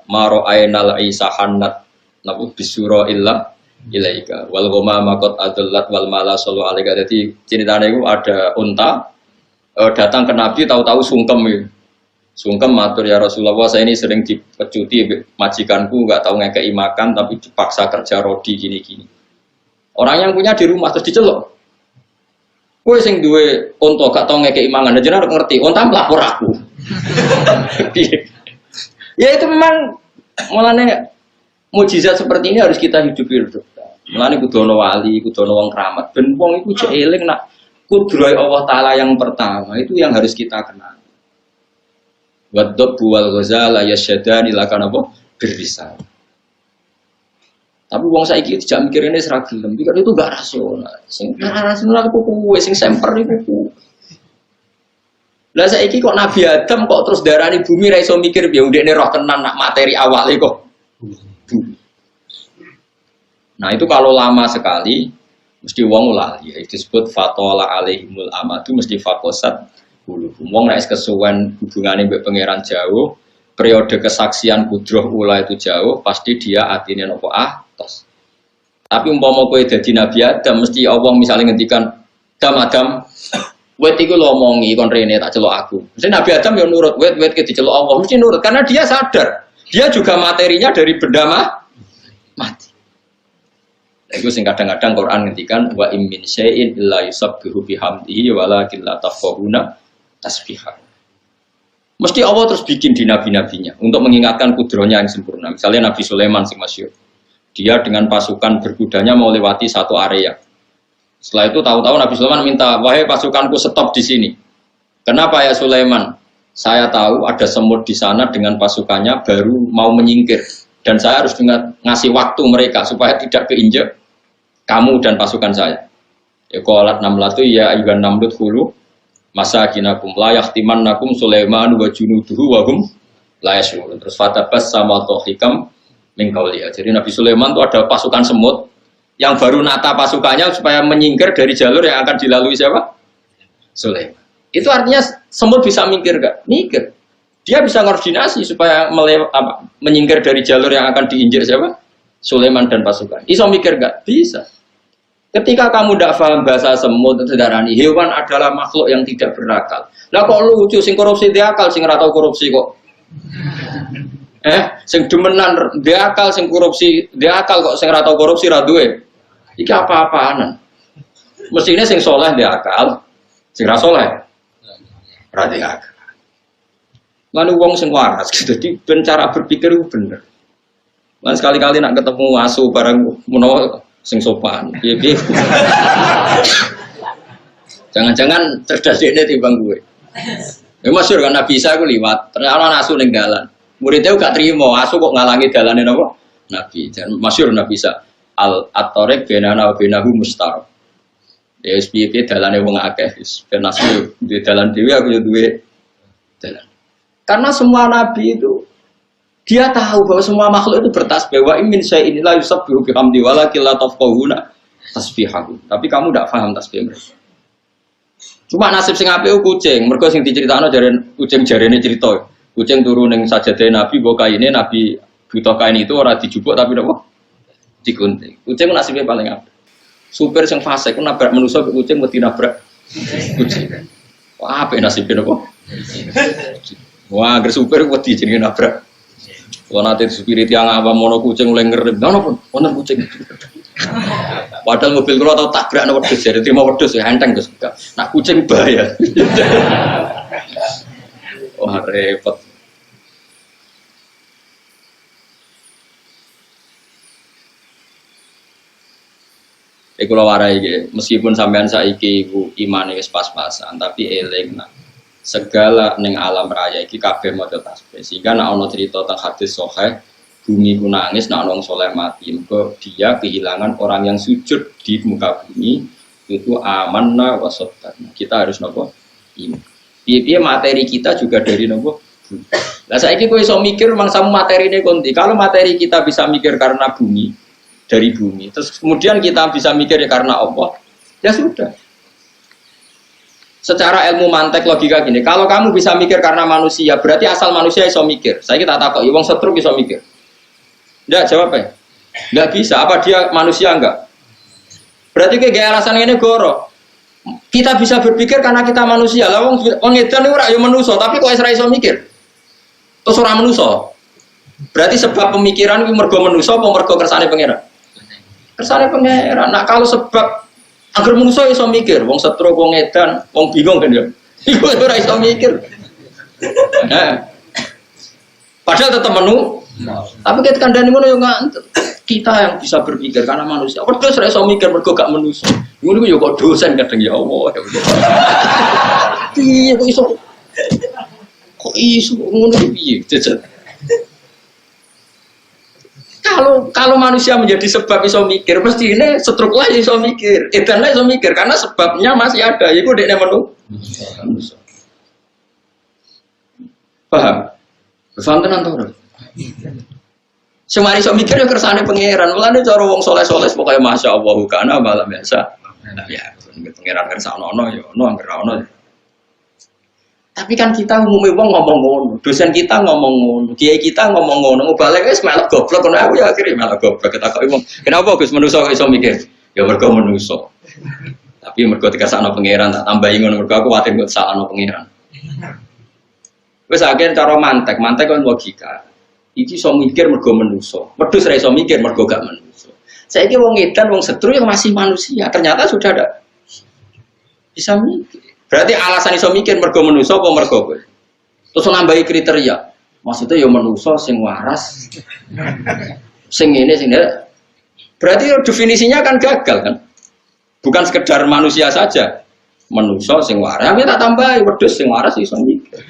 maro ainal isahannat nabu bisura illa ilaika wal goma makot adullat wal mala sallu alaika. Jadi ceritanya itu ada unta datang ke Nabi tahu-tahu sungkem matur ya Rasulullah saya ini sering dipecuti majikanku nggak tahu ngekei makan tapi dipaksa kerja rodi gini-gini. Orang yang punya di rumah terus diceluk. Kowe sing duwe unta gak tau ngekei mangan jenengan ngerti unta melapor aku. Ya itu memang mulane mukjizat seperti ini harus kita hidup. Mulane kudu ana wali, kudu ana wong keramat. Ben wong iku jek eling nak kudrohe Allah taala yang pertama itu yang harus kita kenal. Wadab wal ghazala yasyadani lakan apa berrisal. Tapi wong saiki tidak mikir ini seragam, pikir itu gak rasional. Sing rasional itu kuwe, sing semper itu kuwe. Lah saiki kok Nabi Adam kok terus darani bumi ra iso mikir piye ndekne roh tenan nak materi awale kok. Nah itu kalau lama sekali mesti wong lali ya disebut fatola alaihimul amadu mesti fakosat hulu. Wong nek kesuwen hubungane mbek pangeran jauh, periode kesaksian kudroh ula itu jauh, pasti dia atine nopo atos. Tapi umpama kowe dadi Nabi Adam mesti Allah misalnya ngendikan Adam wet iku lo omongi kon rene tak celuk aku. Mesti Nabi Adam yo nurut, wet ke diceluk Allah mesti nurut karena dia sadar. Dia juga materinya dari benda mati. Nah, itu sing kadang-kadang Quran ngendikan wa im min syai'in illa yusabbihu bihamdihi walakin la tafqahuna tasbihah. Mesti Allah terus bikin di nabi-nabinya untuk mengingatkan kudrohnya yang sempurna. Misalnya Nabi Sulaiman sing masyhur. Dia dengan pasukan berkudanya mau lewati satu area. Setelah itu tahu-tahu Nabi Sulaiman minta, wahai pasukanku stop di sini. Kenapa ya Sulaiman? Saya tahu ada semut di sana dengan pasukannya baru mau menyingkir. Dan saya harus ngasih waktu mereka supaya tidak keinjak kamu dan pasukan saya. Ya qalat namlatu ya ayyuhan namlut khulu masakinakum la yahtimannakum Sulaiman wa junuduhu wa hum la yashurun. Terus fatabas sama tohikam min qauliha. Jadi Nabi Sulaiman itu ada pasukan semut yang baru nata pasukannya supaya menyingkir dari jalur yang akan dilalui siapa? Sulaiman. Itu artinya semut bisa mikir gak? Mikir. Dia bisa koordinasi supaya menyingkir dari jalur yang akan diinjak siapa? Sulaiman dan pasukan. Iso mikir gak? Bisa. Ketika kamu tidak paham bahasa semut, saudara, hewan adalah makhluk yang tidak berakal. Lah kok lucu, sing korupsi dia akal, sing ora tau korupsi kok. Sing demenan dia akal, sing korupsi dia akal kok, sing ora tau korupsi ra duwe. Iki apa-apaanan. Mestinya sing soleh dia akal, sing ra soleh ra dia akal. Lalu wong sing waras gitu, jadi cara berpikir itu bener. Lan sekali-kali nak ketemu asu barang menawa sing sopan, piye-piye. Jangan-jangan cerdas dekne timbang gue. Ya masyhur kan Nabi Isa ku liwat, ternyata ana asu ning dalan. Muridnya gak terima, asu kok ngalangi dalane napa? Nabi. Dan masyhur Nabi Isa al-at-tariq bainana wa bainahu mustar. Ya wis piye-piye dalane wong akeh wis ben asu duwe dalan dhewe aku yo duwe dalan. Karena semua nabi itu dia tahu bahwa semua makhluk itu bertasbih. Wa min syai'in la yusabbihu bihamdi walakin la tafqahuna tasbihahu. Tapi kamu tidak paham tasbih mereka. Cuma nasib sing apik kucing, mergo sing diceritakno jare kucing jarene cerita. Kucing turu ning sajadah Nabi, mbok kaine Nabi buta kain itu ora dijupuk tapi napa? Digunting. Kucing nasibnya paling apik. Supir sing fasik ku nabrak manusa kucing mesti nabrak kucing. Wah, apik nasibnya napa? Wah, agar supir wedi jenenge nabrak. Wah, nanti supir tiang apa mono kucing mulai ngerem. Ngono pun, wonten kucing. Padahal mobil kula tau tabrak nang wedhus, jadi terima wedhus ya enteng Gus. Nak kucing bahaya. Wah, repot. Kula warai iki, meskipun sampean saiki iku imane wis pas-pasan, tapi eling nak segala ning alam raya iki kabeh maca tasbih. Sehingga nek ana cerita teng hadis sahih, bumi ku nangis nek wong saleh mati, mergo dia kehilangan orang yang sujud di muka bumi itu amanna wa saddaqna. Kita harus nopo? Ini. Piye-piye materi kita juga dari nopo? Lah saiki kowe iso mikir mangsamu materine konti. Kalau materi kita bisa mikir karena bumi, dari bumi, terus kemudian kita bisa mikir karena Allah, ya sudah. Secara ilmu mantek logika gini, kalau kamu bisa mikir karena manusia, berarti asal manusia iso mikir. Saya kita takut, wong setruk iso mikir. Enggak, jawabnya. Enggak bisa, apa dia manusia enggak? Berarti kayak alasan ini goro. Kita bisa berpikir karena kita manusia. Lah wong edan ora yo manusa, tapi kok ora iso mikir. Terus ora manusa. Berarti sebab pemikiran itu mergo manusa apa mergo kersane pangeran? Kersane pangeran. Nah kalau sebab agar manusia iso mikir, wong setruk, wong edan, wong bingung kan ya. Iku ora iso mikir. Padahal tetap menu. Tapi kita kandani ngono yo ngantuk. Kita yang bisa berpikir karena manusia. Wedhus ora iso mikir mergo gak manusia. Ngono yo kok dosen kadang ya Allah. Iya kok iso. Kok isu ngono piye? Kalau manusia menjadi sebab iso mikir, mesti ini setruk lah iso mikir, edan lah iso mikir karena sebabnya masih ada. Iku dekne manusia. Paham? Paham tenan to? Semari iso mikir ya kersane pangeran. Mulane cara wong saleh-saleh pokoke masyaallah kana malam biasa. Ya, pangeran kersane ono ya ono anggere ono. Tapi kan kita umumnya wong ngomong ngono, dosen kita ngomong ngono, kiai kita ngomong ngono, balik wis melok goblok ngono aku ya akhire melok goblok ketakoki wong. Kenapa Gus manusa kok iso mikir? Ya mergo manusa. Tapi mergo dikasakno pangeran tak tambahi ngono mergo aku kuwatir kok sakno pangeran. Wis akhir cara mantek kan logika. Iki iso mikir mergo manusa. Wedhus ra iso mikir mergo gak manusa. Saiki wong edan wong setru yang masih manusia, ternyata sudah ada bisa mikir. Berarti alasan iso mikir mergo manusa apa mergo kowe? Terus nambahi kriteria. Maksudnya ya manusa sing waras. Sing ngene sing ndak. Berarti definisinya kan gagal kan? Bukan sekedar manusia saja. Manusa sing waras, tapi tak tambahi wedhus sing waras iso mikir.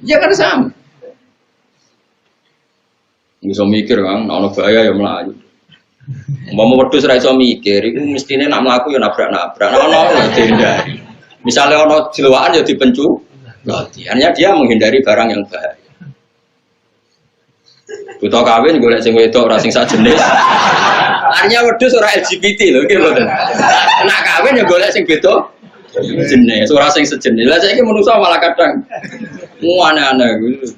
Ya kan sama. Iso mikir kan, ana bahaya ya mlayu. Mau wedhus ra iso mikir, iku mestine nak mlaku ya nabrak-nabrak. Ono ya dihindari. Misale ono jelowakan ya dipencu. Artinya dia menghindari barang yang bahaya. Buta kawin golek sing wedok ora sing sajenis. Artinya wedhus ora LGBT lho iki mboten. Nak kawin ya golek sing beda jenis, ora sing sejenis. Lah saiki manusa malah kadang aneh-aneh gitu.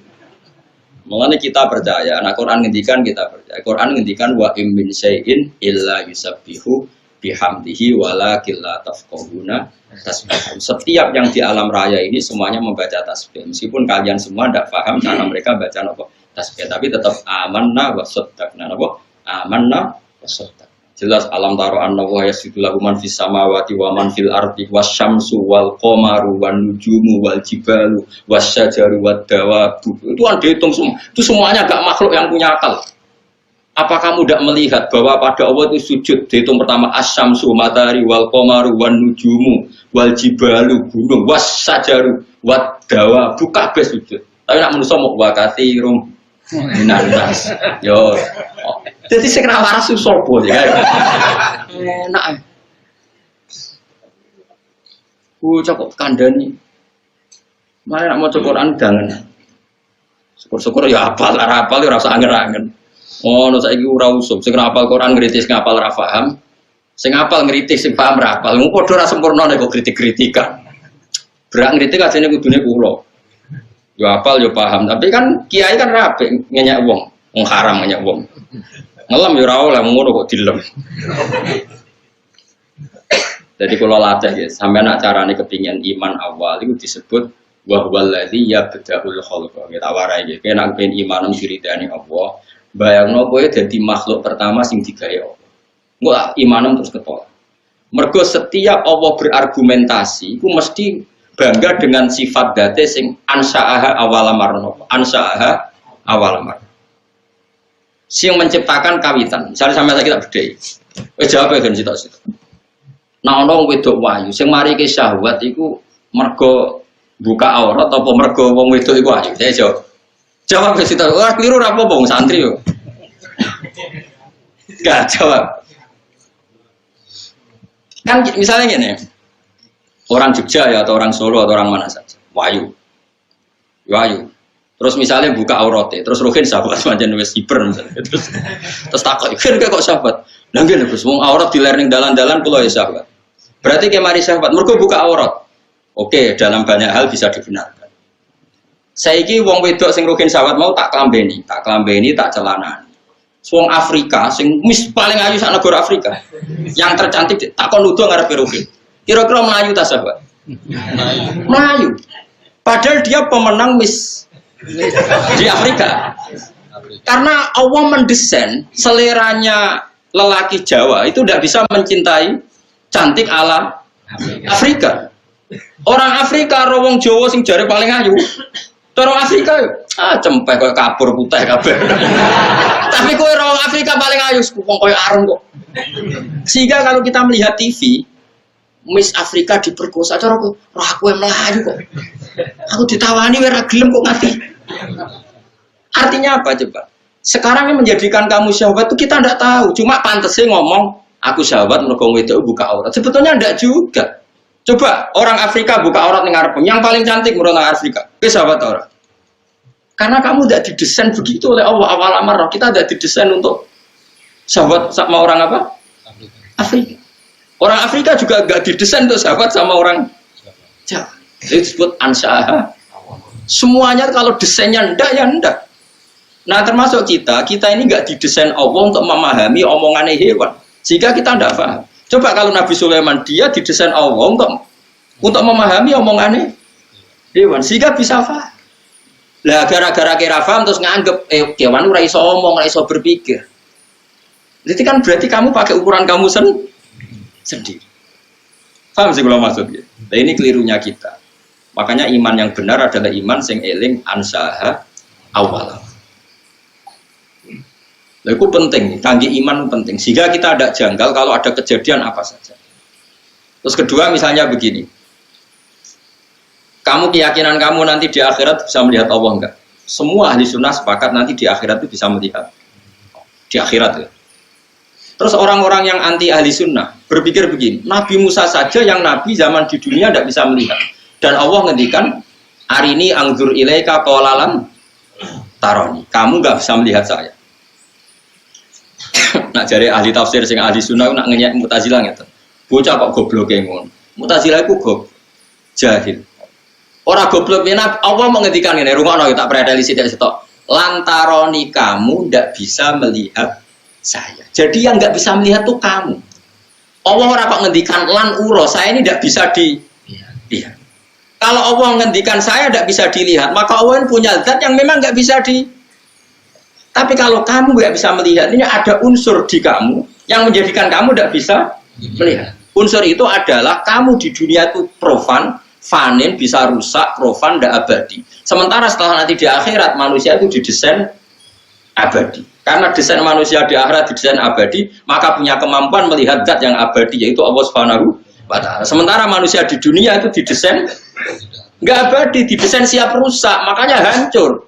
Mulane kita percaya, nah Quran ngendikan kita percaya. Quran ngendikan wa im min syai'in illa yusabbihu bihamdihi walakin la tafqahuna tasbih. Setiap yang di alam raya ini semuanya membaca tasbih. Meskipun kalian semua tidak paham cara mereka baca apa tasbih, tapi tetap amanna wa saddaqna apa? Amanna wa saddaqna. Jelas alam taro anna wa yasjudu lahu man fis samawati wa man fil ardi wasyamsu wal qamaru wan nujumu wal jibalu wasyajaru wad dawabu. Itu kan dihitung semua. Itu semuanya gak makhluk yang punya akal. Apa kamu tidak melihat bahwa pada Allah itu sujud dihitung pertama asyamsu matahari wal qamaru wan nujumu wal jibalu gunung wasyajaru wad dawabu kabeh sujud. Tapi nak manusa mau wakati rum nanas. Yo. Jadi sing ra waras sapa ya. Enak. Cocok kandhani. Mare nak maca Quran dangen. Syukur-syukur ya hafal, ora hafal ora usah anger-anger. Ngono saiki ora usum. Sing hafal Quran ngritis ngapal ora paham. Sing hafal ngritis sing paham ora hafal. Ngono padha ora sempurna nek kok kritik-kritikan. Berak ngritik ajene kudune kula. Yo hafal yo paham, tapi kan kiai kan rapi ngenyek wong, haram ngenyek wong. Ngelam yo ora oleh ngono kok dilem. Jadi kalau latih ya, sampai nak carane kepingin iman awal itu disebut wa huwal ladzi yabda'ul khalqa. Kita warai iki, nek pengen iman diridani Allah, bayangno kowe dadi makhluk pertama sing digawe Allah. Engko imanem terus ketolak. Mergo setiap Allah berargumentasi, iku mesti bangga dengan sifat date sing ansa'aha awalamar. Ansa'aha awalamar. Sing menciptakan kawitan. Misalnya sampai kita bedhei. Wis jawab kan sitok-sitok. Nah ana wong wedok wayu sing mari ke syahwat iku mergo buka aurat apa mergo wong wedok iku wayu. Saya jawab. Jawab wis sitok. Ora kliru ora apa-apa wong santri yo. Enggak jawab. Kan misalnya gini. Orang Jogja ya atau orang Solo atau orang mana saja. Wayu. Terus misalnya buka auratnya, terus rohin sahabat macam wis hiper misalnya. Terus takut, kan kok sahabat. Lah nggih Gus, wong aurat di ning dalan-dalan kula ya sahabat. Berarti ke mari sahabat, mergo buka aurat. Oke, dalam banyak hal bisa dibenarkan. Saiki wong wedok sing rohin sahabat mau tak klambeni, tak celanani. Wong Afrika sing paling ayu sak negara Afrika. Yang tercantik tak kon nuduh ngarepe rohin. Kira-kira Melayu tak sahabat? Melayu. Padahal dia pemenang Miss di Afrika. Karena Allah mendesain seleranya lelaki Jawa itu tidak bisa mencintai cantik ala Afrika. Orang Afrika rawong Jawa sing jare paling ayu. Orang Afrika cempek koyo kapur putih kabeh. Tapi kowe rawong Afrika paling ayu wong koyo areng kok. Sehingga kalau kita melihat TV Miss Afrika diperkosa, cara aku, aku yang melayu kok. Aku ditawani ora gelem kok mati. Artinya apa coba? Sekarang yang menjadikan kamu syahwat itu kita tidak tahu. Cuma pantasnya ngomong, aku syahwat mergo wedok buka aurat. Sebetulnya tidak juga. Coba orang Afrika buka aurat ning ngarep, yang paling cantik menurut orang Afrika. Wis syahwat aurat. Karena kamu tidak didesain begitu oleh Allah awal amar. Kita tidak didesain untuk syahwat sama orang apa? Afrika. Orang Afrika juga gak didesain untuk sahabat sama orang Jawa. Itu disebut ansyaha. Semuanya kalau desainnya ndak ya ndak. Nah termasuk kita ini gak didesain Allah untuk memahami omongannya hewan. Sehingga kita ndak paham. Coba kalau Nabi Sulaiman dia didesain Allah untuk memahami omongannya hewan. Sehingga bisa paham. Lah gara-gara kira paham terus nganggep kewan ora iso omong, ora iso berpikir. Jadi kan berarti kamu pakai ukuran kamu sendiri. Paham sih kalau maksudnya? Nah ini kelirunya kita. Makanya iman yang benar adalah iman sing eling ansaha awal. Nah, itu penting, tanggi iman penting. Sehingga kita ada janggal kalau ada kejadian apa saja. Terus kedua misalnya begini. Kamu keyakinan kamu nanti di akhirat bisa melihat Allah enggak? Semua ahli sunnah sepakat nanti di akhirat itu bisa melihat. Di akhirat ya. Terus orang-orang yang anti ahli sunnah berpikir begini, Nabi Musa saja yang Nabi zaman di dunia tidak bisa melihat. Dan Allah ngendikan, arini angzur ilaika qolalan taroni. Kamu nggak bisa melihat saya. Nak jare ahli tafsir sing ahli sunnah nak ngenyek Mu'tazilah ngeten. Bocah kok goblok ngono. Mu'tazilah iku goblok. Jahil. Ora goblok menak Allah menghentikan ngene, rungokno tak prediksi sithik setok. Lantaroni kamu ndak bisa melihat saya. Jadi yang nggak bisa melihat tuh kamu. Allah ora kok ngendikan lan uro, saya ini tidak bisa dilihat. Kalau Allah ngendikan saya tidak bisa dilihat, maka Allah punya zat yang memang nggak bisa Tapi kalau kamu nggak bisa melihat, ini ada unsur di kamu yang menjadikan kamu tidak bisa melihat. Unsur itu adalah kamu di dunia itu profan, fanin, bisa rusak, profan, tidak abadi. Sementara setelah nanti di akhirat manusia itu didesain abadi. Karena desain manusia di akhirat didesain abadi, maka punya kemampuan melihat zat yang abadi, yaitu Allah Subhanahu wa Ta'ala. Sementara manusia di dunia itu didesain nggak abadi, didesain siap rusak, makanya hancur.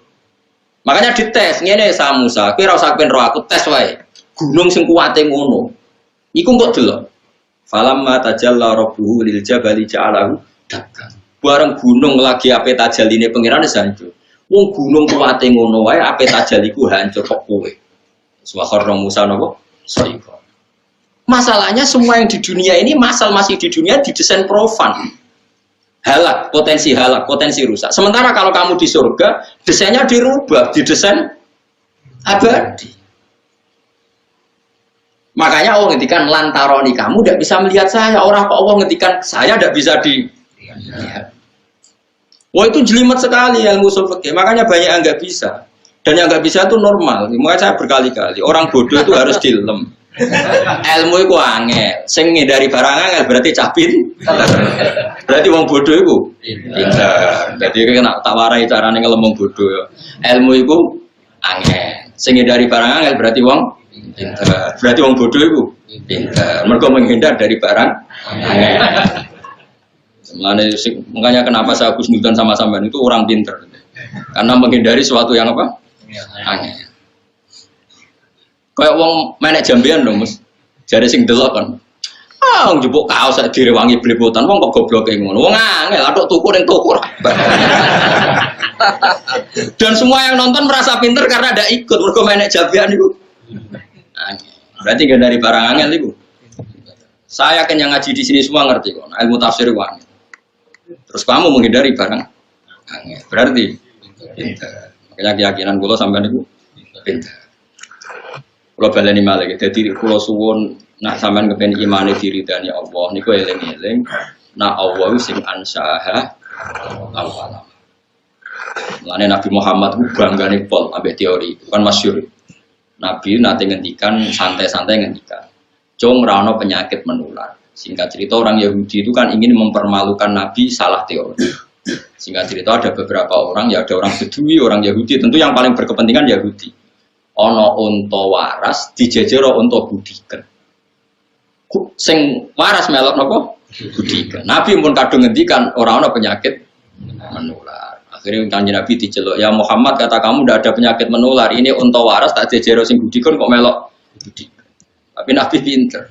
Makanya dites, ngene sa Musa, kowe ora usah roh aku tes wae. Gunung sing kuwate ngono. Iku kok delok. Falamma tajalla rabbuhu lil jabali ja'alahu dakkan. Bareng gunung lagi ape tajalline pangeran wis hancur. Wong gunung kuwate ngono wae ape tajaliku hancur kok kowe. Suwakar Musa nopo? Soiko. Masalahnya semua yang di dunia ini masih di dunia didesain profan. Halak, potensi rusak. Sementara kalau kamu di surga, desainnya dirubah, didesain abadi. Makanya Allah ngendikan lantaroni kamu tidak bisa melihat saya. Orang kok Allah ngendikan saya tidak bisa dilihat. Wah itu jelimet sekali ilmu ushul fikih. Makanya banyak yang nggak bisa. Dan yang nggak bisa itu normal. Makanya saya berkali-kali orang bodoh itu harus dilem. Ilmu itu angel. Sing ngindari barang angel berarti capin. Berarti wong bodoh itu pintar. Jadi kena tak warai carane ngelem wong bodoh. Ilmu itu angel. Sing ngindari barang angel berarti wong pintar. Berarti wong bodoh itu pintar. Mereka menghindar dari barang angel. Makanya kenapa saya husnudzon sama sampean itu orang pintar. Karena menghindari sesuatu yang apa? Angel. Kayak wong menek jambian lho, Mas. Jare sing delok kan. Ah, njupuk kaos sak direwangi blepotan, wong kok gobloke ngono. Wong angel atuk tuku ning toko. Dan semua yang nonton merasa pinter karena ada ikut mergo menek jambian iku. Angel. Berarti gak dari barang angel iku. Saya kan yang ngaji di sini semua ngerti kok. Ilmu tafsir wae. Terus kamu menghindari barang angel. Berarti pinter. Makanya keyakinan kula sampean niku pinter. Kalau baleni malih, jadi kalau suwun nak sampean kepen imane diridani Allah, niku eling-eling, nak Allah sing ansaha awal. Mulane Nabi Muhammad ku banggane pol ambek teori, kan masyhur. Nabi nate ngendikan santai-santai ngendikan, "Cung ra ono penyakit menular." Singkat cerita orang Yahudi itu kan ingin mempermalukan Nabi salah teori. Singkat cerita ada beberapa orang, ya ada orang Bedui, orang Yahudi, tentu yang paling berkepentingan Yahudi. Ono unta waras dijejero unta budiken. Sing waras melok napa? gudikan. Nabi pun kadung ngendikan orang-orang penyakit menular. Akhirnya Kanjeng Nabi diceluk, "Ya Muhammad, kata kamu tidak ada penyakit menular. Ini unta waras tak jejero sing gudikan kok melok gudikan." Tapi Nabi pinter.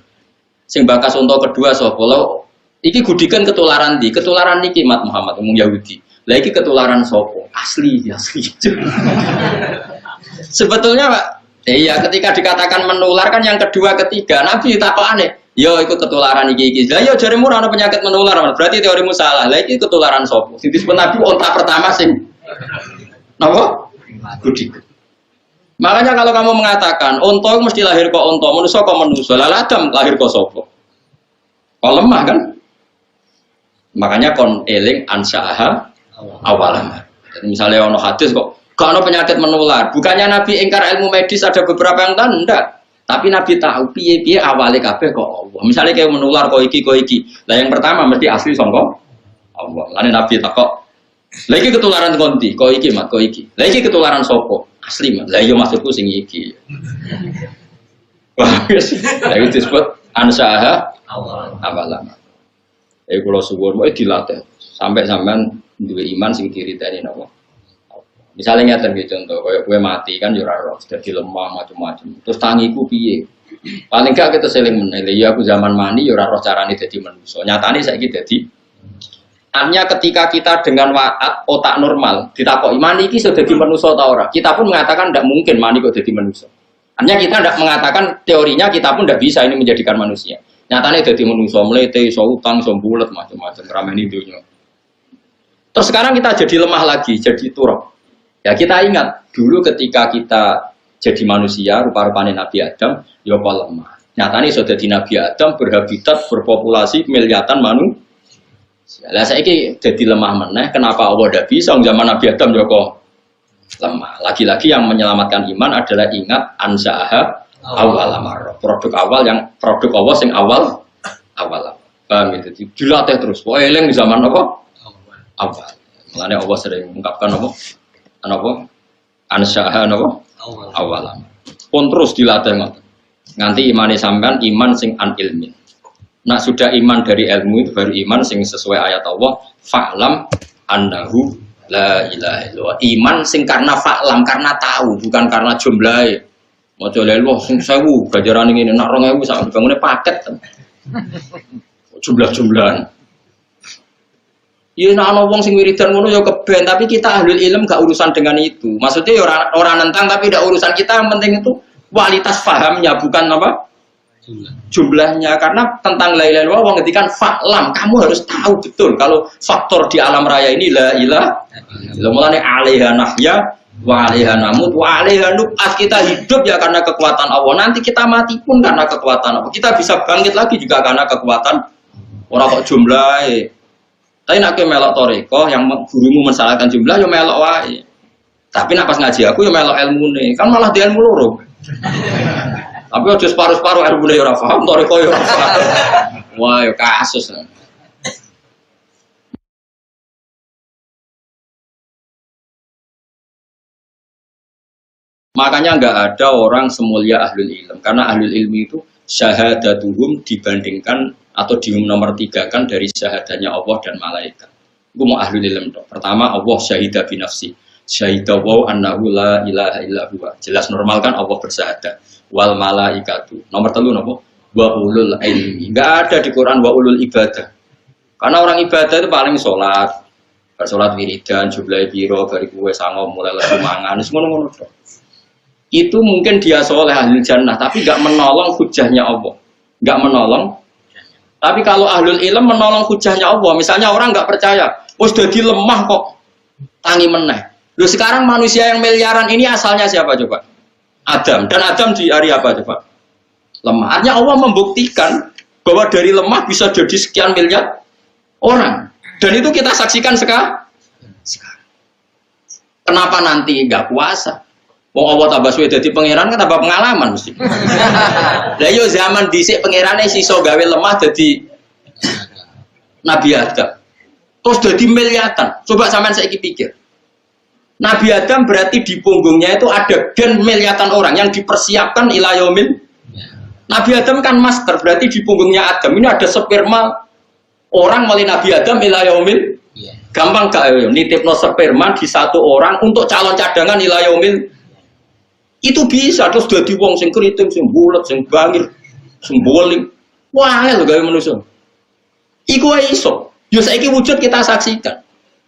Sing bakas unta kedua sapa? Lho, iki gudikan ketularan di, ketularan niki Mat Muhammad ngomong Yahudi. Lah iki ketularan sapa? Asli. Sebetulnya Pak, iya ketika dikatakan menular kan yang kedua ketiga Nabi takokane, yo ikut ketularan iki. Lah yo jaremu ora ana penyakit menular, berarti teorimu salah. Lah iki ketularan sapa? Sing disebut Nabi unta pertama sing napa? Gudik. Makanya kalau kamu mengatakan unta mesti lahir kok unta, manusa kok manusa. Lah Adam lahir kok sapa? Kok lemah kan? Makanya kon eling ansaaha awalan. Jadi misalnya ono hadis kok gak ono penyakit menular. Bukannya Nabi ingkar ilmu medis ada beberapa yang enggak. Tapi Nabi tahu piye-piye awale kabeh kok Allah. Misalnya kayak menular kok iki. Lah yang pertama mesti asli sangka Allah. Lane Nabi takok, "Lah iki ketularan konti, kok iki Mat, kok iki. Lah iki ketularan sapa? Asli Mat. Lah iya maksudku sing iki." Wah, lah itu disebut ansaaha awalan. Kula suwun wae dilatih sampai sampean duwe iman sing diriteni napa. Misalnya ngeten iki contoh, kaya kowe mati kan yo ora roh, dadi lemah macam-macam. Terus tangiku piye? Paling gak kita seling menilai, ya aku zaman mani yo ora roh carane dadi manusa. Nyatane saiki dadi artinya ketika kita dengan otak normal ditakoki mani iki iso dadi manusa ta ora? Kita pun mengatakan tidak mungkin mani kok dadi manusa. Artinya kita tidak mengatakan teorinya kita pun tidak bisa ini menjadikan manusia. Nyatane dadi manusa mlete, iso utang, iso bulet macam-macam rameni dunya. Terus sekarang kita jadi lemah lagi, jadi turun. Ya kita ingat dulu ketika kita jadi manusia rupa-rupanya Nabi Adam, ya apa lemah. Nyatanya sudah di Nabi Adam berhabitat berpopulasi miliatan manusia. Lah saiki jadi lemah meneh. Kenapa Allah tidak bisa? Zaman Nabi Adam ya kok lemah. Lagi-lagi yang menyelamatkan iman adalah ingat ansaaha awal amar. Produk awal yang produk Allah sing awal. Paham gitu. Dilatih terus. Wah eling di zaman apa? Awal. Mulane Allah sering mengungkapkan apa? Ansaaha awal. Pun terus dilatih nganti imane sampean iman sing an ilmin. Nah sudah iman dari ilmu itu baru iman sing sesuai ayat Allah. Fa'lam annahu la ilaha illallah. Iman sing karena fa'lam, karena tahu, bukan karena jumlahe. Maca la ilaha sing 1000 gajaran ngene nak 2000 sak bangune paket. Jumlah-jumlahan. Ya ana wong sing wiridan ngono ya keben, tapi kita ahlul ilm gak urusan dengan itu. Maksudnya ya orang nentang tapi tidak urusan kita, yang penting itu kualitas pahamnya bukan apa? Jumlahnya. Karena tentang la ilaha illallah wong ngetikan fa'lam, kamu harus tahu betul kalau faktor di alam raya ini la ilaha illallah. Mulane alaiha nahya wa alaiha namut wa alaiha nub'ats. Kita hidup ya karena kekuatan Allah. Nanti kita mati pun karena kekuatan Allah. Kita bisa bangkit lagi juga karena kekuatan orang kok jumlah. Tapi nak ke melok toriko yang gurumu mensalahkan jumlah yo melok wae. Tapi nak pas ngaji aku yo melok ilmune, kan malah di ilmu loro. Tapi aja separuh-separuh ilmune yo ora paham, toriko yo ora paham. Wah, yo kasus. Makanya enggak ada orang semulia ahlul ilm, karena ahlul ilmi itu syahadatuhum dibandingkan atau di nomor 3 kan dari syahadanya Allah dan malaikat. Itu mau ahlul ilm. Pertama Allah syahidah binafsi, syahidah wa annahu la ilaha illa huwa. Jelas normal kan Allah bersyahadat. Wal malaikatu. Nomor 3 napa? Wa ulul ilmi. Enggak ada di Quran wa ulul ibadah. Karena orang ibadah itu paling sholat. Sholat wiridan, jumlah biro, bari kuwe sango mulai lesu mangan, ngono-ngono tok. Itu mungkin dia soleh ahlul jannah, tapi enggak menolong hujahnya Allah. Enggak menolong. Tapi kalau ahlul ilm menolong hujahnya Allah, misalnya orang nggak percaya, oh sudah lemah kok, tangi meneh. Loh sekarang manusia yang miliaran ini asalnya siapa coba? Adam. Dan Adam di hari apa coba? Lemah. Artinya Allah membuktikan bahwa dari lemah bisa jadi sekian miliar orang. Dan itu kita saksikan sekarang. Kenapa nanti nggak puasa? Wong Allah tambah suwe dadi pangeran kan tambah pengalaman mesti. Lah yo zaman dhisik pangerane siso gawe lemah dadi Nabi Adam. Terus dadi miliatan. Coba sampean saiki pikir. Nabi Adam berarti di punggungnya itu ada gen miliatan orang yang dipersiapkan ila yaumil. Nabi Adam kan master, berarti di punggungnya Adam ini ada sperma Orang mulai Nabi Adam ila yaumil gampang gak nitipno sperma di satu orang untuk calon cadangan ila yaumil itu bisa terus dadi wong sing kriting sing bulet sing bangir sing boling wah lho gawe manusa iku wae iso yo saiki wujud kita saksikan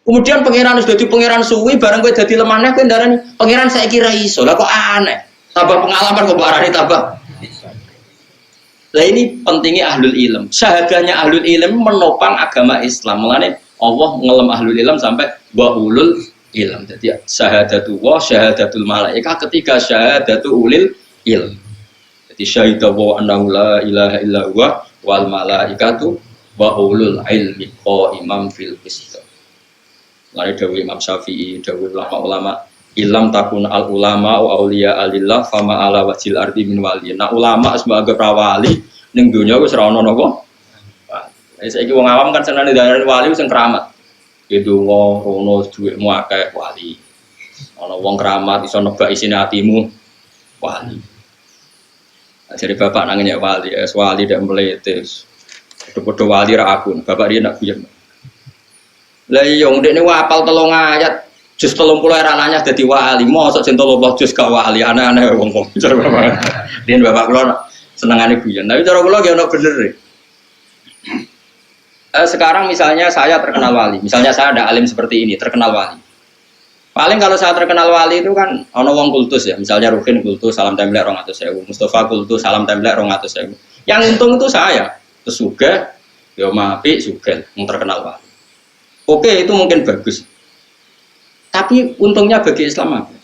kemudian pangeran wis dadi pangeran suwi bareng kowe dadi lemah neh kowe ndarani pangeran saiki ra iso lah kok aneh tambah pengalaman kok barani tambah. Lah ini pentingnya ahlul ilm. Syahadahnya ahlul ilm menopang agama Islam. Mulane Allah ngelem ahlul ilm sampai wa ulul ilm. Jadi syahadatu wa syahadatul malaika ketika syahadatu ulil ilm. Jadi syahidah wa annahu la ilaha illa huwa wal malaikatu wa ulul ilmi qaiman fil qist. Mulane dawuh Imam Syafi'i, dawuh ulama-ulama ilam takun al ulama wa auliya alillah fama ala wajil ardi min wali. Nah ulama sebagai prawali ning donya wis ora ono napa. Saiki wong awam kan senane darani wali sing keramat. Ya donga rono dhuwitmu akeh wali. Ana wong keramat iso nebak isine atimu wali. Jadi bapak nang nyek wali, wali dak meletes. Padha-padha wali ra aku. Bapak dia nak guyon. Lah iya ndekne apal 3 ayat jus 30 era nanya dadi wali, mosok sing 30 jus gak wali, aneh-aneh wong-wong. Dia bapak kula senengane guyon. Tapi cara kula ya ono bener. Sekarang misalnya saya terkenal wali, misalnya saya ada alim seperti ini, terkenal wali. Paling kalau saya terkenal wali itu kan ono wong kultus ya, misalnya Rukin kultus salam templek 200.000, Mustafa kultus salam templek 200.000. Yang untung itu saya, terus juga yo mapi sugih yang terkenal wali. Oke, itu mungkin bagus. Tapi untungnya bagi Islam apa?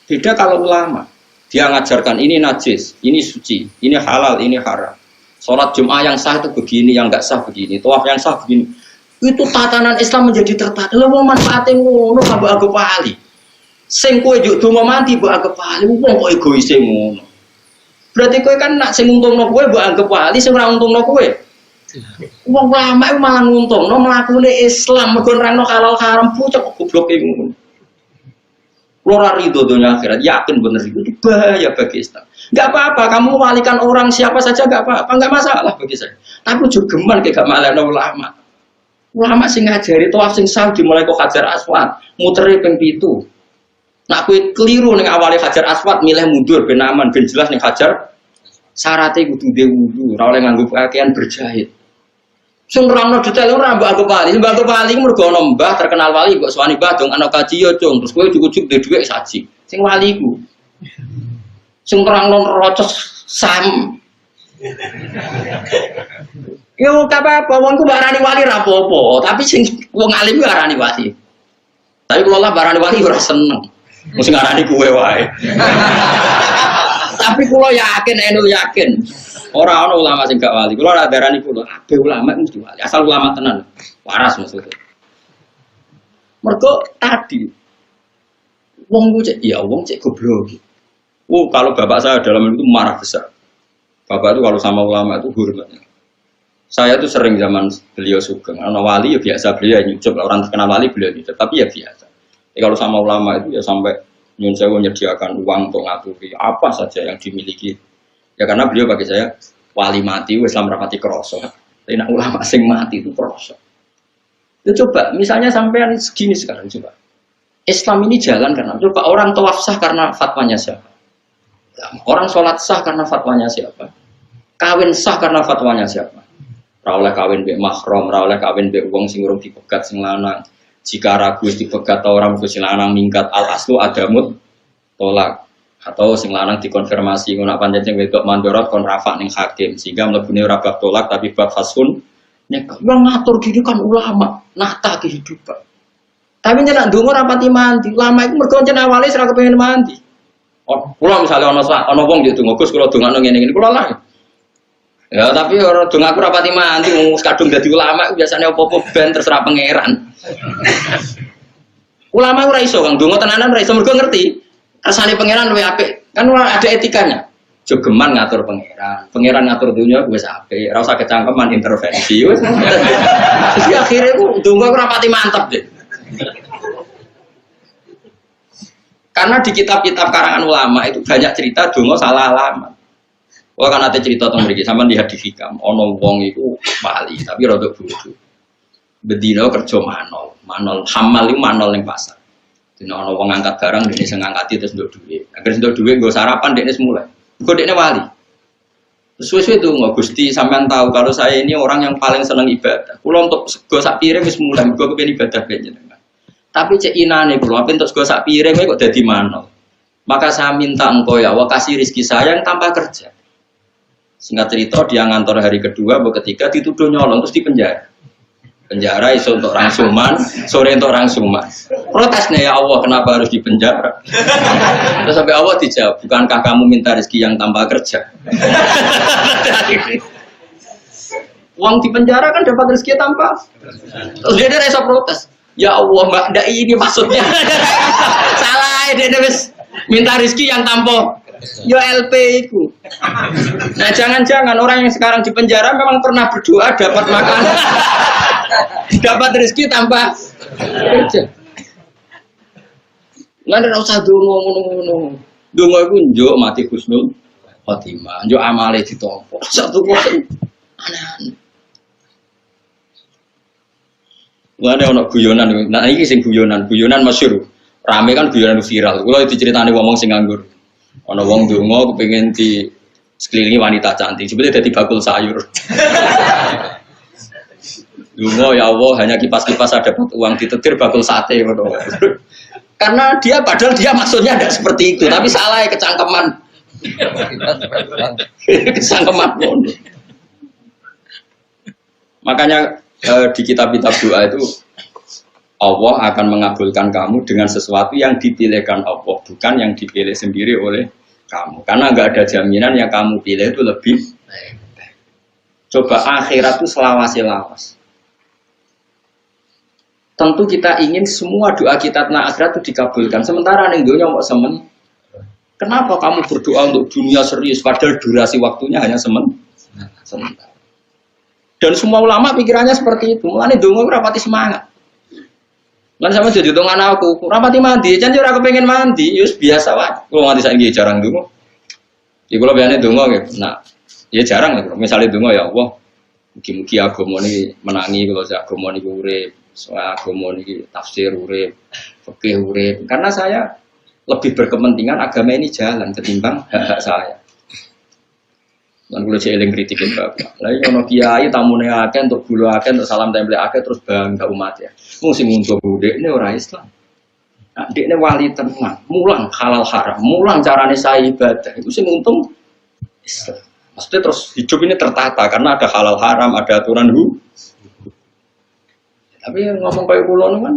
Beda kalau ulama. Dia ngajarkan ini najis, ini suci, ini halal, ini haram. Sholat Jum'ah yang sah itu begini, yang enggak sah begini. Tawaf yang sah begini. Itu tatanan Islam menjadi tertata. Lha wong manfaate ngono mbok anggap wali. Sing kowe njuk donga mati mbok anggap wali, wong kok egois ngono. Berarti kowe kan nak sing untungno kowe mbok anggap wali, sing ora untungno kowe. Wong ulama itu malah nguntungno mlakune Islam mergo nerangno halal haram pucuk gobloke ngono. Ora rido dunia akhirat, yakin bener itu bahaya bagi Islam. Enggak apa-apa, kamu walikan orang siapa saja enggak apa-apa, enggak masalah bagi saya. Tapi geman kayak gak malahno ulama. Ulama sing ngajari tawaf sing sah dimulai kok Hajar Aswad, mutere ping 7. Nak kowe keliru ning awale Hajar Aswad milih mundur ben aman, ben jelas ning Hajar syaratnya kudu duwe wudu, ora oleh nganggo pakaian berjahit. Sing nerangno detail ora mbok anggap wali, mbok anggap wali mergo ana mbah terkenal wali mbok suwani mbah dong ana kaji yo cung, terus kowe cukup duwe dhuwit saji. Sing wali ku. Sing nerangno rocos sam. Yo gak apa-apa, wong ku barani wali ra apa-apa, tapi sing wong alim ku arani wali. Tapi kalau lah barani wali ora seneng. Mesti ngarani kowe wae. Tapi kula yakin, enul yakin. Orang ulama sing gak wali, kalau ada darani kulo, abe ulama mesti wali, asal ulama tenan, waras maksudnya. Mereka tadi, wong cek, ya wong cek goblok. Kalau bapak saya dalam itu marah besar. Bapak itu kalau sama ulama itu hormatnya. Saya tuh sering zaman beliau sugeng, ana wali ya biasa beliau nyucup, orang terkenal wali beliau nyucup, tapi ya biasa. Kalau sama ulama itu ya sampai nyun sewu menyediakan uang untuk ngaturi apa saja yang dimiliki. Ya karena beliau bagi saya wali mati, Islam rapati kroso. Tapi nak ulama sing mati itu kroso. Ya coba, misalnya sampean segini sekarang coba. Islam ini jalan karena coba orang tawaf sah karena fatwanya siapa? Orang sholat sah karena fatwanya siapa? Kawin sah karena fatwanya siapa? Ra oleh kawin mbek mahram, ra oleh kawin mbek wong sing urung dipegat sing lanang. Jika ragu dipegat atau orang sing lanang minggat al aslu adamut tolak. Atau sing lanang dikonfirmasi ngono pancen sing wedok mandorot kon rafa ning hakim sehingga mlebune ora bab tolak tapi bab fasun nek wong ngatur gini kan ulama nata kehidupan tapi nek ndonga ora pati mandi ulama iku mergo jeneng awale ora kepengin mandi kula misale ana wong yo donga Gus kula dongakno ngene-ngene kula lah ya tapi ora donga aku ora pati mandi wong kadung dadi ulama biasane opo-opo ben terserah pangeran ulama ora iso Kang donga tenanan ora iso mergo ngerti rasane pangeran luwih apik. Kan ada etikanya. Jogeman ngatur pangeran. Pangeran ngatur dunia wis apik. Ora usah kecangkeman intervensi. Wis. Terus akhire ku ndonga ora pati mantep deh. Karena di kitab-kitab karangan ulama itu banyak cerita donga salah alamat. Kalau kan ada cerita tentang mriki sampean lihat di Hikam, ana wong iku wali tapi rada bodoh. bedino kerja manol, hamal itu manol yang pasar. Dina ana wong ngangkat barang dene sing ngangkati terus nduk dhuwit. Agar nduk dhuwit nggo sarapan dekne semula. Engko dekne wali. Suwe-suwe itu nggak Gusti sampean tahu kalau saya ini orang yang paling senang ibadah. Kulo untuk sego sak piring wis mulai gue kepen ibadah jenengan. Tapi cek inane kulo ape untuk sego sak piring kok dadi manol. Maka saya minta engkau ya Allah kasih rezeki saya yang tanpa kerja. Singkat cerita dia ngantor hari kedua, ketiga dituduh nyolong terus dipenjara. Penjara iso untuk rangsuman, sore untuk rangsuman. Protesnya ya Allah kenapa harus dipenjara? Terus sampai Allah dijawab, bukankah kamu minta rezeki yang tanpa kerja? Uang di penjara kan dapat rezeki tanpa. Terus dia rasa protes. Ya Allah mbak, ndak ini maksudnya. Salah dia wis minta rezeki yang tanpa. Yo LP itu. Nah jangan-jangan orang yang sekarang di penjara memang pernah berdoa dapat makan, dapat rezeki tanpa kerja. Nggak ada usah dongo. Dongo itu njuk mati husnul khotimah, njuk amale ditompo. Satu kok aneh-aneh. Nggak ada orang guyonan. Nah ini sing guyonan masyhur. Rame kan guyonan viral. Kalau diceritani ngomong sing nganggur. Ono wong donga kepengin di sekelilingi wanita cantik, sebetulnya dadi bakul sayur. Donga ya Allah hanya kipas-kipas ada uang ditetir bakul sate ngono. Karena dia padahal dia maksudnya tidak seperti itu, tapi salah ya kecangkeman. Kecangkeman. Makanya di kitab-kitab doa itu Allah akan mengabulkan kamu dengan sesuatu yang dipilihkan Allah, bukan yang dipilih sendiri oleh kamu. Karena nggak ada jaminan yang kamu pilih itu lebih baik. Coba akhirat itu selawas-lawas. Tentu kita ingin semua doa kita tentang akhirat itu dikabulkan. Sementara ning dunya mau semen. Kenapa kamu berdoa untuk dunia serius padahal durasi waktunya hanya sementara. Dan semua ulama pikirannya seperti itu. Mulane donga ora pati semangat. Lan sama jadi dongan aku, rapati mandi, jangan ora kepengen mandi, yus biasa wae. Kalau mandi saiki jarang donga. Ya kula biasane donga gitu. Nah, ya jarang ya. Misalnya donga ya Allah, mugi-mugi agama niki menangi kalau agama niki urip, soal agama niki tafsir urip, fikih urip. Karena saya lebih berkepentingan agama ini jalan ketimbang hak-hak saya. Dan kalau eling kritik bapak, lagi kalau kiai tamune akeh untuk gula akeh untuk salam tempel akeh terus bangga umat ya. Mesti untuk budek ini orang Islam. Nah, dia ini wali tenang, mulang halal haram, mulang carane saya ibadah. Itu sih untung Islam. Maksudnya terus hidup ini tertata karena ada halal haram, ada aturan hukum. Tapi ngomong kayak pulau kan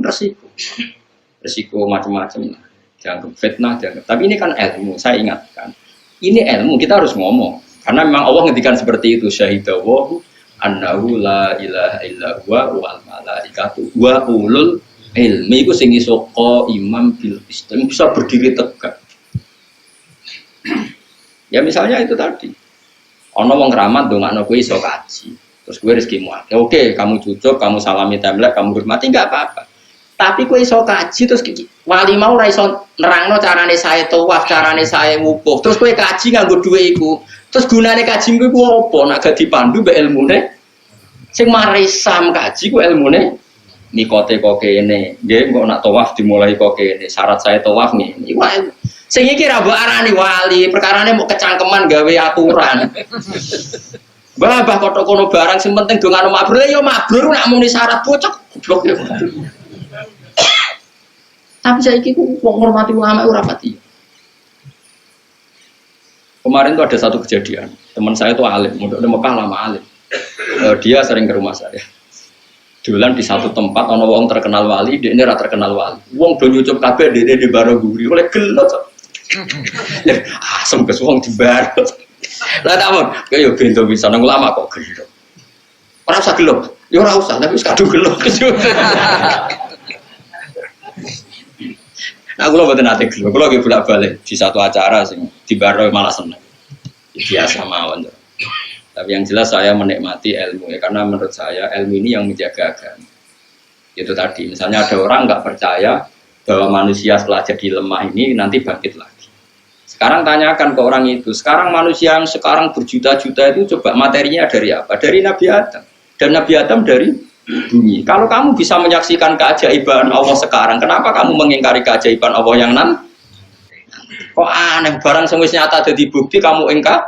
resiko macam-macam. Jangan fitnah, jangan. Tapi ini kan ilmu, saya ingatkan. Ini ilmu kita harus ngomong. Karena memang Allah ngendikan seperti itu, syahidawahu annahu la ilaha illa huwa wal malaikatu wa ulul ilmi iku sing iso imam bil qism bisa berdiri tegak. Ya misalnya itu tadi. Ana wong keramat ndongakno kowe iso kaji. Terus kowe rezekimu akeh. Oke, kamu cucuk, kamu salami template, kamu hormati enggak apa-apa. Tapi kowe iso kaji terus wali mau ora iso nerangno carane saya tawaf, carane saya wukuf. Terus kowe kaji nganggo dhuwit iku. Terus gunane kaji ku apa? Nek gak dipandu mbek ilmune. Sing mari sam kaji ku ilmune nikote kok kene. Nggih, kok nak tawaf dimulai kok kene. Syarat saya tawaf ngene. Iku sing iki ra mbok arani wali, perkarane mau kecangkeman gawe aturan. Babah kotok kono barang sing penting dongano mabrur ya mabrur nek muni syarat bocok goblok ya. Tapi saiki ku wong ngormati ulama ora pati. Kemarin tuh ada satu kejadian, teman saya tuh alim, udah Mekah lama alim. Dia sering ke rumah saya. Jualan di satu tempat, ono wong terkenal wali, dia ini rata terkenal wali. Wong do nyucup kabeh dia di Baroguri, oleh gelot. Asem kes wong di Baro. Lah tak mon, kayak bento bisa nang ulama kok gelot. Ora usah gelot, ya ora usah, tapi wis kadung gelot. Nah, aku lo betul nanti gelo, aku lagi bolak-balik di satu acara sing di Baro malah seneng, biasa mawon. Tapi yang jelas saya menikmati ilmu ya, karena menurut saya ilmu ini yang menjaga agama. Itu tadi, misalnya ada orang nggak percaya bahwa manusia setelah jadi lemah ini nanti bangkit lagi. Sekarang tanyakan ke orang itu, sekarang manusia yang sekarang berjuta-juta itu coba materinya dari apa? Dari Nabi Adam, dan Nabi Adam dari bumi. Kalau kamu bisa menyaksikan keajaiban Allah sekarang, kenapa kamu mengingkari keajaiban Allah yang nanti? Kok aneh, barang semuanya nyata jadi bukti kamu ingkar?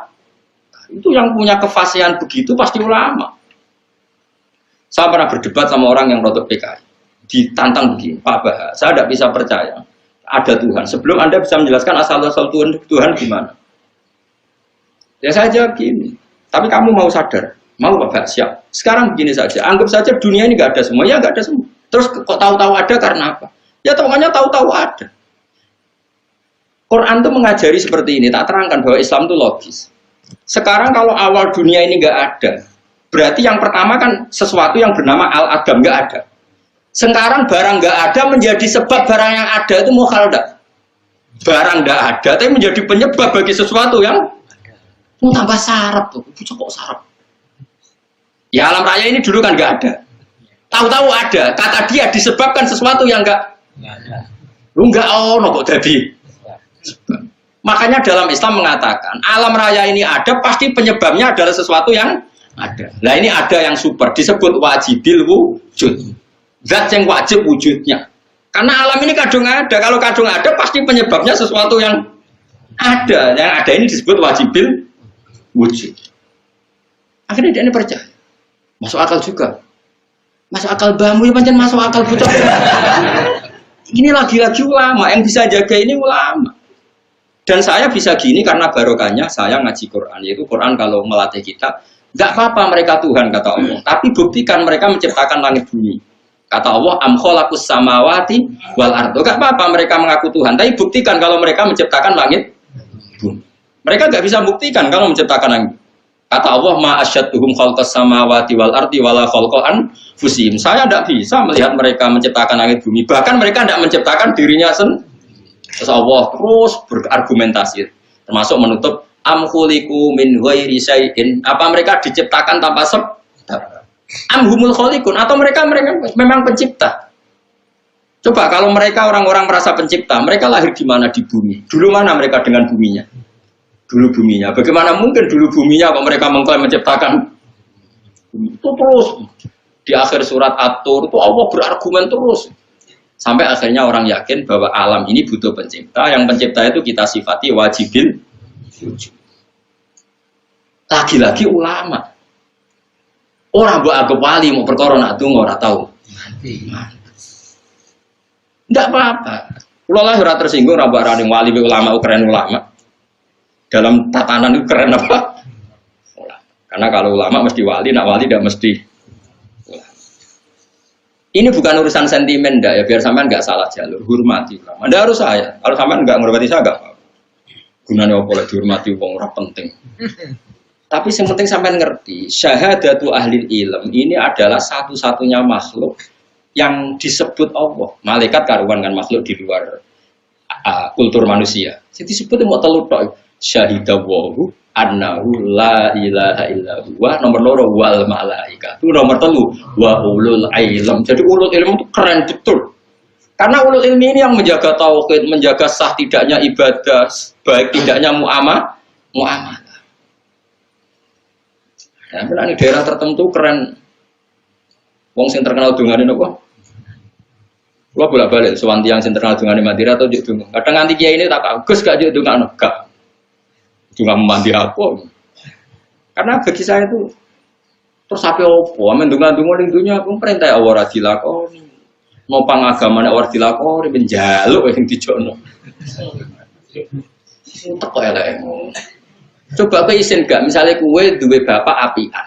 Itu yang punya kefasihan begitu pasti ulama. Saya pernah berdebat sama orang yang rotok PKI, ditantang begini, Pak Bah, saya tidak bisa percaya ada Tuhan. Sebelum Anda bisa menjelaskan asal-usul Tuhan gimana? Ya saya jawab gini, tapi kamu mau sadar, mau Pak, siap. Sekarang begini saja, anggap saja dunia ini nggak ada semua, ya nggak ada semua. Terus kok tahu-tahu ada karena apa? Ya tahunya tahu-tahu ada. Quran itu mengajari seperti ini, tak terangkan bahwa Islam itu logis. Sekarang kalau awal dunia ini nggak ada, berarti yang pertama kan sesuatu yang bernama Al-Adam nggak ada. Sekarang barang nggak ada menjadi sebab barang yang ada itu mukhal enggak? Barang nggak ada, tapi menjadi penyebab bagi sesuatu yang tambah sarap tuh, kok sarap? Ya alam raya ini dulu kan nggak ada. Tahu-tahu ada, kata dia disebabkan sesuatu yang nggak ada. Lu nggak kok jadi. Makanya dalam Islam mengatakan alam raya ini ada pasti penyebabnya adalah sesuatu yang ada. Nah ini ada yang super disebut wajibil wujud. Zat yang wajib wujudnya. Karena alam ini kadung ada. Kalau kadung ada pasti penyebabnya sesuatu yang ada. Yang ada ini disebut wajibil wujud. Akhirnya dia ini percaya. Masuk akal juga. Masuk akal bambu ya pancen masuk akal buta. Ini lagi-lagi ulama yang bisa jaga ini ulama. Dan saya bisa gini karena barokahnya saya ngaji Quran. Yaitu Quran kalau melatih kita, nggak apa-apa mereka Tuhan kata Allah. Tapi buktikan mereka menciptakan langit bumi. Kata Allah, am khalaqus samawati wal ardo. Nggak apa-apa mereka mengaku Tuhan. Tapi buktikan kalau mereka menciptakan langit bumi. Mereka nggak bisa buktikan kalau menciptakan langit. Kata Allah, ma asyadduhum khalqas samawati wal ardi wala khalqan fusim. Saya tidak bisa melihat mereka menciptakan langit bumi. Bahkan mereka tidak menciptakan dirinya sendiri. Terus Allah terus berargumentasi, termasuk menutup am khuliqu min ghairi syai'in. Apa mereka diciptakan tanpa sebab? Am humul khaliqun, atau mereka memang pencipta? Coba kalau mereka orang-orang merasa pencipta, mereka lahir di mana? Di bumi. Dulu mana mereka dengan buminya? Dulu buminya. Bagaimana mungkin dulu buminya kalau mereka mengklaim menciptakan? Itu terus di akhir surat At-Tur itu Allah berargumen terus. Sampai akhirnya orang yakin bahwa alam ini butuh pencipta. Yang pencipta itu kita sifati wajibil wujud. Lagi-lagi ulama. Orang buat agak wali mau perkara nak tunggu orang tahu. Tidak apa-apa. Kalau lah ora tersinggung ora barang wali ulama keren ulama. Dalam tatanan itu keren apa? Ulama. Karena kalau ulama mesti wali, nak wali tidak mesti. Ini bukan urusan sentimen, enggak ya, biar sampean enggak salah jalur, hormati ulama. Anda harus saya, kalau sampean enggak menghormati saya enggak apa-apa. Gunanya apa boleh dihormati wong ora penting. Tapi yang penting sampean ngerti, syahadatu ahli ilm ini adalah satu-satunya makhluk yang disebut Allah. Malaikat karuan kan makhluk di luar kultur manusia. Jadi disebut mau telu tok. Syahidawahu annahu la ilaha illa huwa, nomor loro wal malaikatu, nomor telu wa ulul ilm. Jadi ulul ilm itu keren betul. Karena ulul ilmi ini yang menjaga tauhid, menjaga sah tidaknya ibadah, baik tidaknya muamalah. Nah, di daerah tertentu keren. Wong sing terkenal dungane napa? Kula bolak-balik sowan tiyang sing terkenal dungane Madura atau juk dungo. Kadang nganti kiai ini tak Gus gak juk dungane, gak. Juga mandi aku. Karena bagi saya itu terus sampai opo, amen dungan-dungo ning dunya aku perintah Allah ora dilakoni. Nopang agamane ora dilakoni menjaluk sing dijono. Entek kok elek. Coba kowe isin gak misale kowe duwe bapak apian.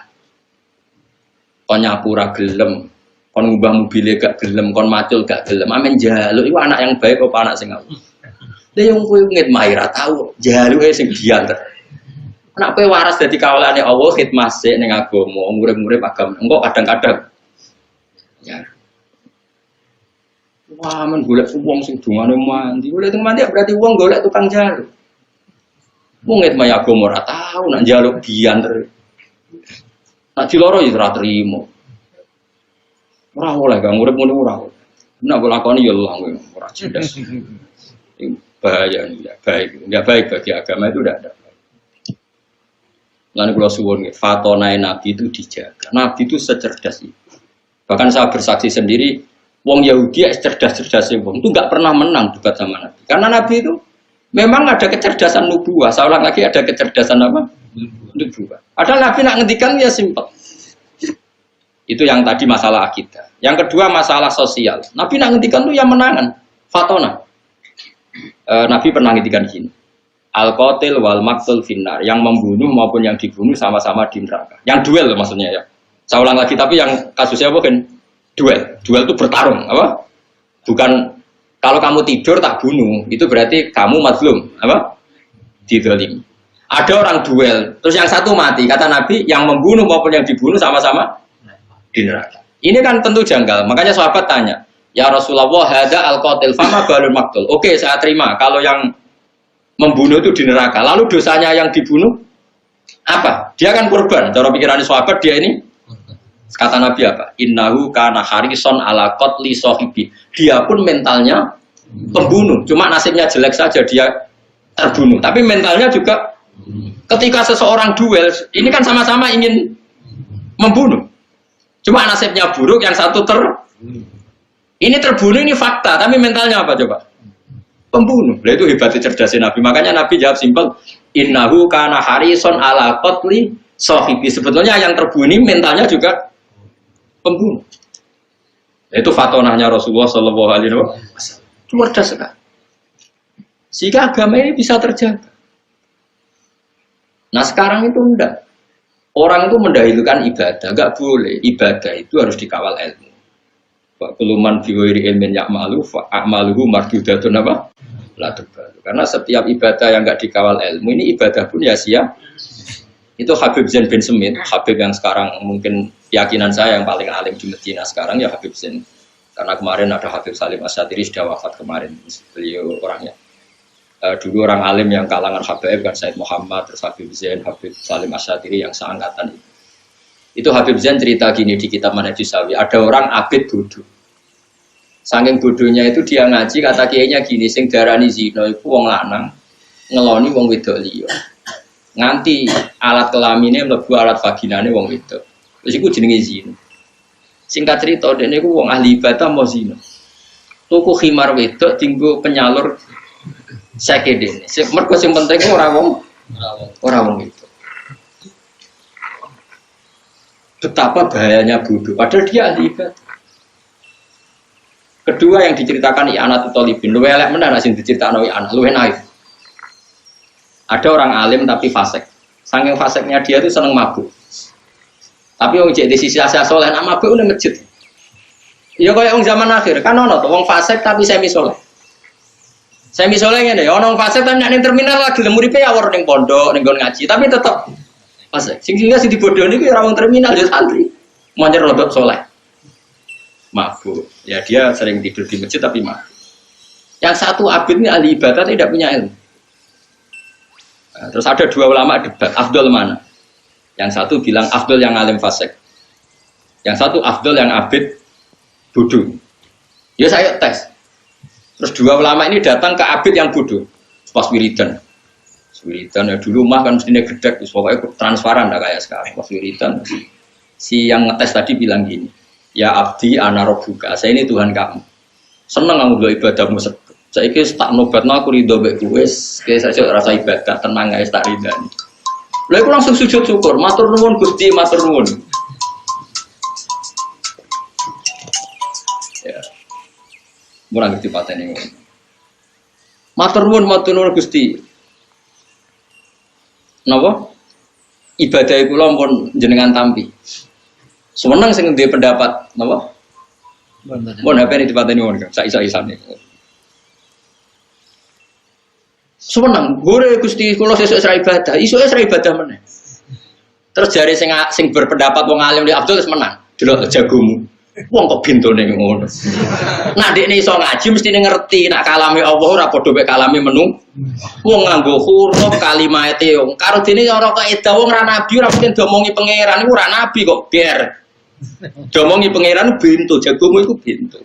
Kon nyapu ra gelem, kon ngubah mobilnya gak gelem, kon macul gak gelem, amen njaluk iku anak yang baik apa anak sing apik. Lah yang kowe ngit maira tahu jaluke sing diantar. Nek kowe waras dadi kawulane Allah khidmah sik ning agama, murid-murid agama. Engko kadang-kadang ya. Wah, men golek wong sing dungane mandi. Golek mandi berarti wong golek tukang jaluk. Wong ngit maya agama ora tahu nek jaluk diantar. Nek diloro ya ora trimo. Ora oleh gak murid-murid ora. Nek lakoni ya Allah ora cerdas. Bahaya, enggak baik bagi agama itu tidak ada. Lalu kalau suwun, fatonai Nabi itu dijaga. Nabi itu secerdas itu. Bahkan saya bersaksi sendiri, wong Yahudi cerdas-cerdasnya wong itu nggak pernah menang debat sama Nabi. Karena Nabi itu memang ada kecerdasan nubuah. Saya ulang lagi ada kecerdasan apa? Nubuah. Ada Nabi nak ngendikan ya simpel. Itu yang tadi masalah akidah. Yang kedua masalah sosial. Nabi nak ngendikan itu yang menangan. Fatona. Nabi pernah ngendikan gini. Al-qatil wal maqtul finnar. Yang membunuh maupun yang dibunuh sama-sama di neraka. Yang duel maksudnya ya. Saya ulang lagi, tapi yang kasusnya bukan duel. Duel itu bertarung, apa? Bukan kalau kamu tidur tak bunuh, itu berarti kamu mazlum, apa? Didolimi. Ada orang duel, terus yang satu mati. Kata Nabi, yang membunuh maupun yang dibunuh sama-sama di neraka. Ini kan tentu janggal. Makanya sahabat tanya, ya Rasulullah, hada al-qatil fama balul maktul. Oke, saya terima. Kalau yang membunuh itu di neraka, lalu dosanya yang dibunuh apa? Dia kan korban. Cara pikiran sahabat dia ini. Kata Nabi apa? Innahu kana harison ala qatli sahibi. Dia pun mentalnya pembunuh. Cuma nasibnya jelek saja dia terbunuh. Tapi mentalnya juga ketika seseorang duel, ini kan sama-sama ingin membunuh. Cuma nasibnya buruk, yang satu ini terbunuh, ini fakta. Tapi mentalnya apa coba? Pembunuh. Nah, itu hebatnya cerdasnya Nabi. Makanya Nabi jawab simpel. Innahu kana harison ala qatli sahibi. Sebetulnya yang terbunuh mentalnya juga pembunuh. Itu fatonahnya Rasulullah Shallallahu Alaihi Wasallam. Cerdas sekali. Sehingga agama ini bisa terjaga. Nah sekarang itu enggak. Orang itu mendahulukan ibadah, enggak boleh. Ibadah itu harus dikawal ilmu. Kuluman fiwiri ilmin yakmalu, akmaluhu mardudatun apa? Karena setiap ibadah yang enggak dikawal ilmu ini ibadah pun ya sia. Itu Habib Zain bin Semit, Habib yang sekarang mungkin keyakinan saya yang paling alim di Medina sekarang ya Habib Zain. Karena kemarin ada Habib Salim Asyatiri sudah wafat kemarin, beliau orangnya. Dulu orang alim yang kalangan Habib kan Said Muhammad, terus Habib Zain, Habib Salim Asyatiri yang seangkatan itu. Itu Habib Zain cerita gini di kitab Manhajus Sawi, ada orang abid bodoh. Saking bodohnya itu dia ngaji kata kiainya gini, sing darani zina iku wong lanang ngeloni wong wedok liya. Nganti alat kelaminnya mlebu alat vaginane wong wedok. Terus iku jenenge zina. Singkat cerita dene iku wong ahli ibadah mau zina. Tuku khimar wedok tinggo penyalur sakedene. Mergo sing penting ora wong itu. Betapa bahayanya bodoh. Padahal dia ahli ibadah. Kedua yang diceritakan I'anatul Thalibin, luwih elek menan sing diceritakno I'anah, luwih naif. Ada orang alim tapi fasik. Saking fasiknya dia itu seneng mabuk. Tapi wong cek di sisi asal soleh nak mabuk udah masjid. Ya kayak wong zaman akhir kan ono tuh wong fasik tapi semi soleh. Semi soleh ngene, ono wong fasik tapi ning terminal lagi lemuripe ya war ning pondok, ning nggon ngaji, tapi tetep fasik. Sing dibodohni ku ora wong terminal ya santri. Manjer rodok soleh. Mabuk. Ya dia sering tidur di masjid tapi mabuk. Yang satu abid ini ahli ibadah tidak punya ilmu. Nah, terus ada dua ulama debat, afdol mana? Yang satu bilang afdol yang alim fasik. Yang satu afdol yang abid bodoh. Ya saya tes. Terus dua ulama ini datang ke abid yang bodoh. Pas wiridan. Wiridan ya dulu mah kan mestinya gedek, pokoknya transparan lah kayak sekarang. Pas wiridan. Si yang ngetes tadi bilang gini, ya abdi ana rabbuka, saya ini Tuhan kamu. Seneng kamu do ibadahmu. Saya kira tak nobatno aku ridho mek kowe, saya rasa ibadah tenang guys tak ridani. Lha aku langsung sujud syukur, matur nuwun Gusti, matur nuwun. Ya. Murah ngerti patene ngono. Matur nuwun Gusti. Napa? Ibadah kula pun jenengan tampi. Semenang sing duwe pendapat napa? Mun HP ini dipateni wong sak isa-isane. Semenang, gore Gusti kula sesuk isra ibadah, iso isra ibadah meneh. Terus jare sing berpendapat wong alim di Abdul wis menang. Delok jagomu. Wong kok bintone ngono. Nah dekne iso ngaji mesti ngerti nek kalame Allah ora padha mek kalame menung. Wong nganggo huruf kalimate wong. Karo dene ora kaidah wong ra nabi ora mungkin diomongi pangeran iku ora nabi kok ger. Diomongi pangeran bintu, jagomu iku bintu.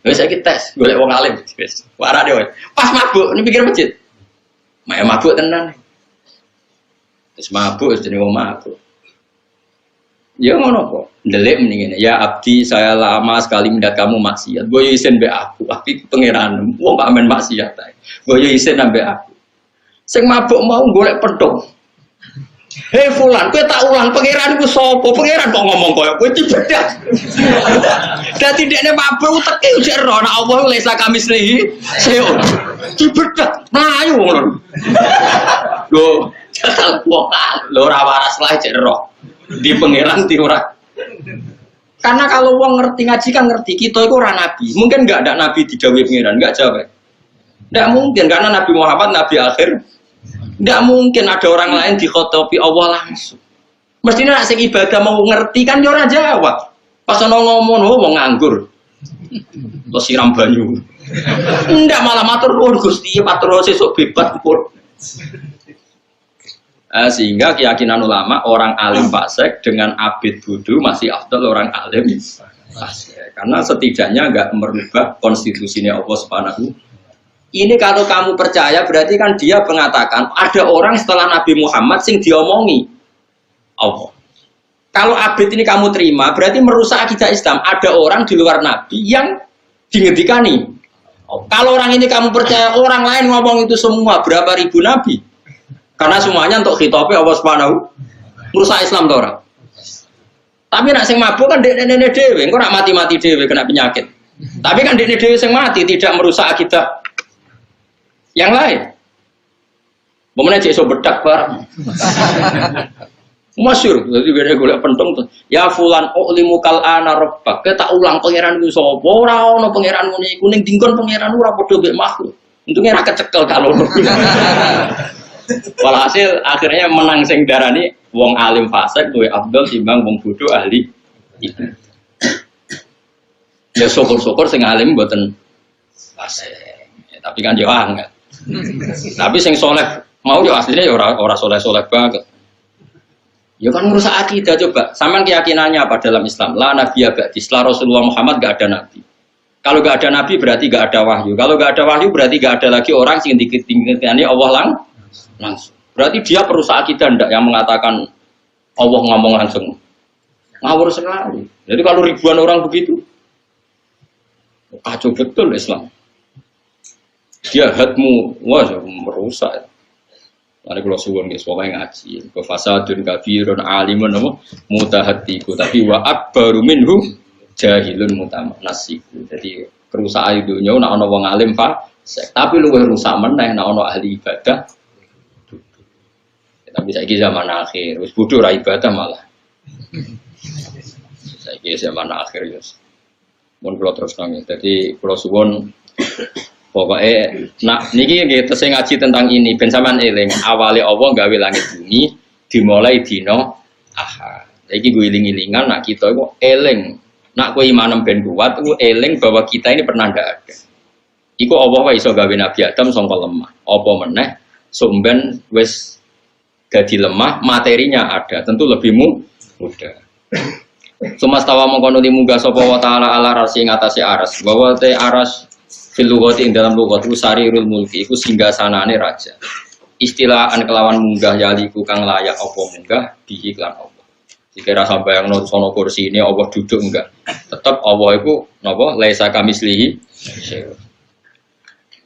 Wis saiki tes golek wong alim wis. Warane wae. Pas mabuk ini pikir masjid. Mak mabuk tenan. Wis mabuk wis jenenge wong mabuk. Ya ngono kok. Ndelik mendingan. Ya abdi saya lama sekali mendat kamu maksiat. Gue yo isin mbek aku. Tapi pangeran wong gak amen maksiat ae. Gue yo isin mbek aku. Sing mabuk mau golek pedhong. Hei fulan, kowe tak ulang pangeran iku sapa? Pangeran kok ngomong koyo kowe dibedak. Dadi dekne mabuk teke ujek ro nek Allah lesa kamis lihi. Seo. Dibedak. Mlayu ngono. Lho, jatah wong lho ora waras lah cek ro. Di pangeran di ora. Karena kalau wong ngerti ngaji kan ngerti kita itu orang nabi. Mungkin enggak ada nabi didhawuhi pangeran, enggak jawab. Enggak mungkin karena Nabi Muhammad nabi akhir. Enggak mungkin ada orang lain dikhotobi Allah langsung. Mestinya nek sing ibadah mau ngerti kan yo ora jawab. Pas ono ngomong wong nganggur. Terus siram banyu. Enggak malah matur nuwun Gusti, matur sesuk bebas pun. Sehingga keyakinan ulama orang alim fasik dengan abid bodoh masih afdal orang alim fasik karena setidaknya enggak merubah konstitusinya Allah Subhanahu. Ini kalau kamu percaya berarti kan dia mengatakan ada orang setelah Nabi Muhammad sing diomongi Allah. Kalau abid ini kamu terima berarti merusak akidah Islam. Ada orang di luar Nabi yang dingendikani. Kalau orang ini kamu percaya orang lain ngomong itu semua berapa ribu Nabi? Karena semuanya untuk khitobnya Allah Subhanahu merusak Islam tuh orang. Tapi nak sing mabuk kan dek-dek dewe, engko nak mati-mati dewe kena penyakit. Tapi kan dek dewe sing mati tidak merusak akidah yang lain. Momennya cek so bedak bareng. Masyhur, jadi beda golek pentung tuh. Ya fulan ulimu kal ana rabbak. Kita ulang pangeran ku sapa? Ora ono pangeran ngene iku ning dinggon pangeran ora padha mbek makhluk. Untunge ra kecekel kalau. Walhasil akhirnya menang sing darani wong alim fasik luwih afdal timbang wong bodoh ahli itu. Ya syukur-syukur sing alim mboten fasik. Ya, tapi kan yo angel. Tapi sing soleh mau yo aslinya yo ora soleh-soleh banget. Ya kan merusak akidah coba. Sampean keyakinannya apa dalam Islam? La nabiyya ba'di. Setelah Rasulullah Muhammad enggak ada nabi. Kalau enggak ada nabi berarti enggak ada wahyu. Kalau enggak ada wahyu berarti enggak ada lagi orang sing ditinggali Allah langsung. Berarti dia perusak akidah ndak yang mengatakan Allah ngomong langsung. Ngawur sekali. Jadi kalau ribuan orang begitu kacau betul Islam. Dia hadmu wah merusak. Mari kalau suwun guys, pokoknya ngaji. Fasadun kafirun alimun mutahatiku. Tapi wa akbaru minhu jahilun mutamanasiku. Jadi kerusakan dunia nak ono wong alim fasik. Tapi luwih rusak meneh nak ono ahli ibadah. Tapi saiki zaman akhir, wis bodoh ra ibadah malah. Saiki zaman akhir ya. Mun kula terus nang. Dadi kula suwun pokoknya nak niki nggih tesih ngaji tentang ini ben sampean eling awale Allah gawe langit bumi dimulai dina Ahad. Iki gue iling-ilingan nak kita iku eling. Nak kowe imanem ben kuat iku eling bahwa kita ini pernah ndak ada. Iku Allah wae iso gawe Nabi Adam sangka lemah. Apa meneh sumben wis dadi lemah, materinya ada, tentu lebih mudah. Sumastawa mengkono munggah sapa wa taala ala arsi ngatasi aras. Bahwa te aras fil lughati ing dalam lughat sarirul mulki iku singgasanane raja. Istilahan kelawan munggah yaliku kang layak apa munggah dihi lan apa. Dikira sampai yang sono kursi ini Allah duduk enggak. Tetap Allah itu napa laisa kamislihi.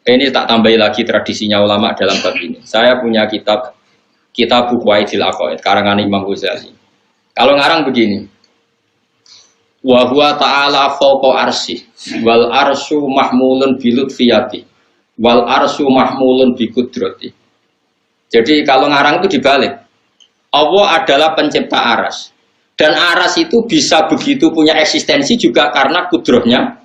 Ini tak tambahi lagi tradisinya ulama dalam bab ini. Saya punya kitab buku Waidil Aqaid karangan Imam Ghazali. Kalau ngarang begini. Wa huwa ta'ala fawqa arsy wal arsyu mahmulun bi lutfiyati wal arsyu mahmulun bi qudrati. Jadi kalau ngarang itu dibalik. Allah adalah pencipta aras. Dan aras itu bisa begitu punya eksistensi juga karena kudrohnya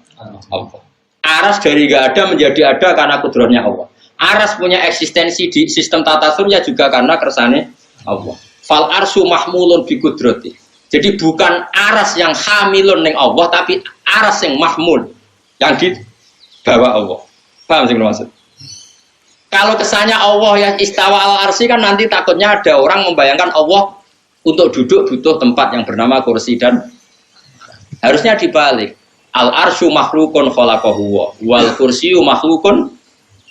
Allah. Aras dari enggak ada menjadi ada karena kudrohnya Allah. Aras punya eksistensi di sistem tata surya juga karena kersane Allah. Fal arsyu mahmulun bi qudrati. Jadi bukan aras yang hamilun ning Allah tapi aras yang mahmul yang dibawa Allah. Paham sih maksud? Kalau kesannya Allah yang istawa al-arsy kan nanti takutnya ada orang membayangkan Allah untuk duduk butuh tempat yang bernama kursi dan harusnya dibalik. Al-arsyu makhlukun khalaqahu wal kursyu makhlukun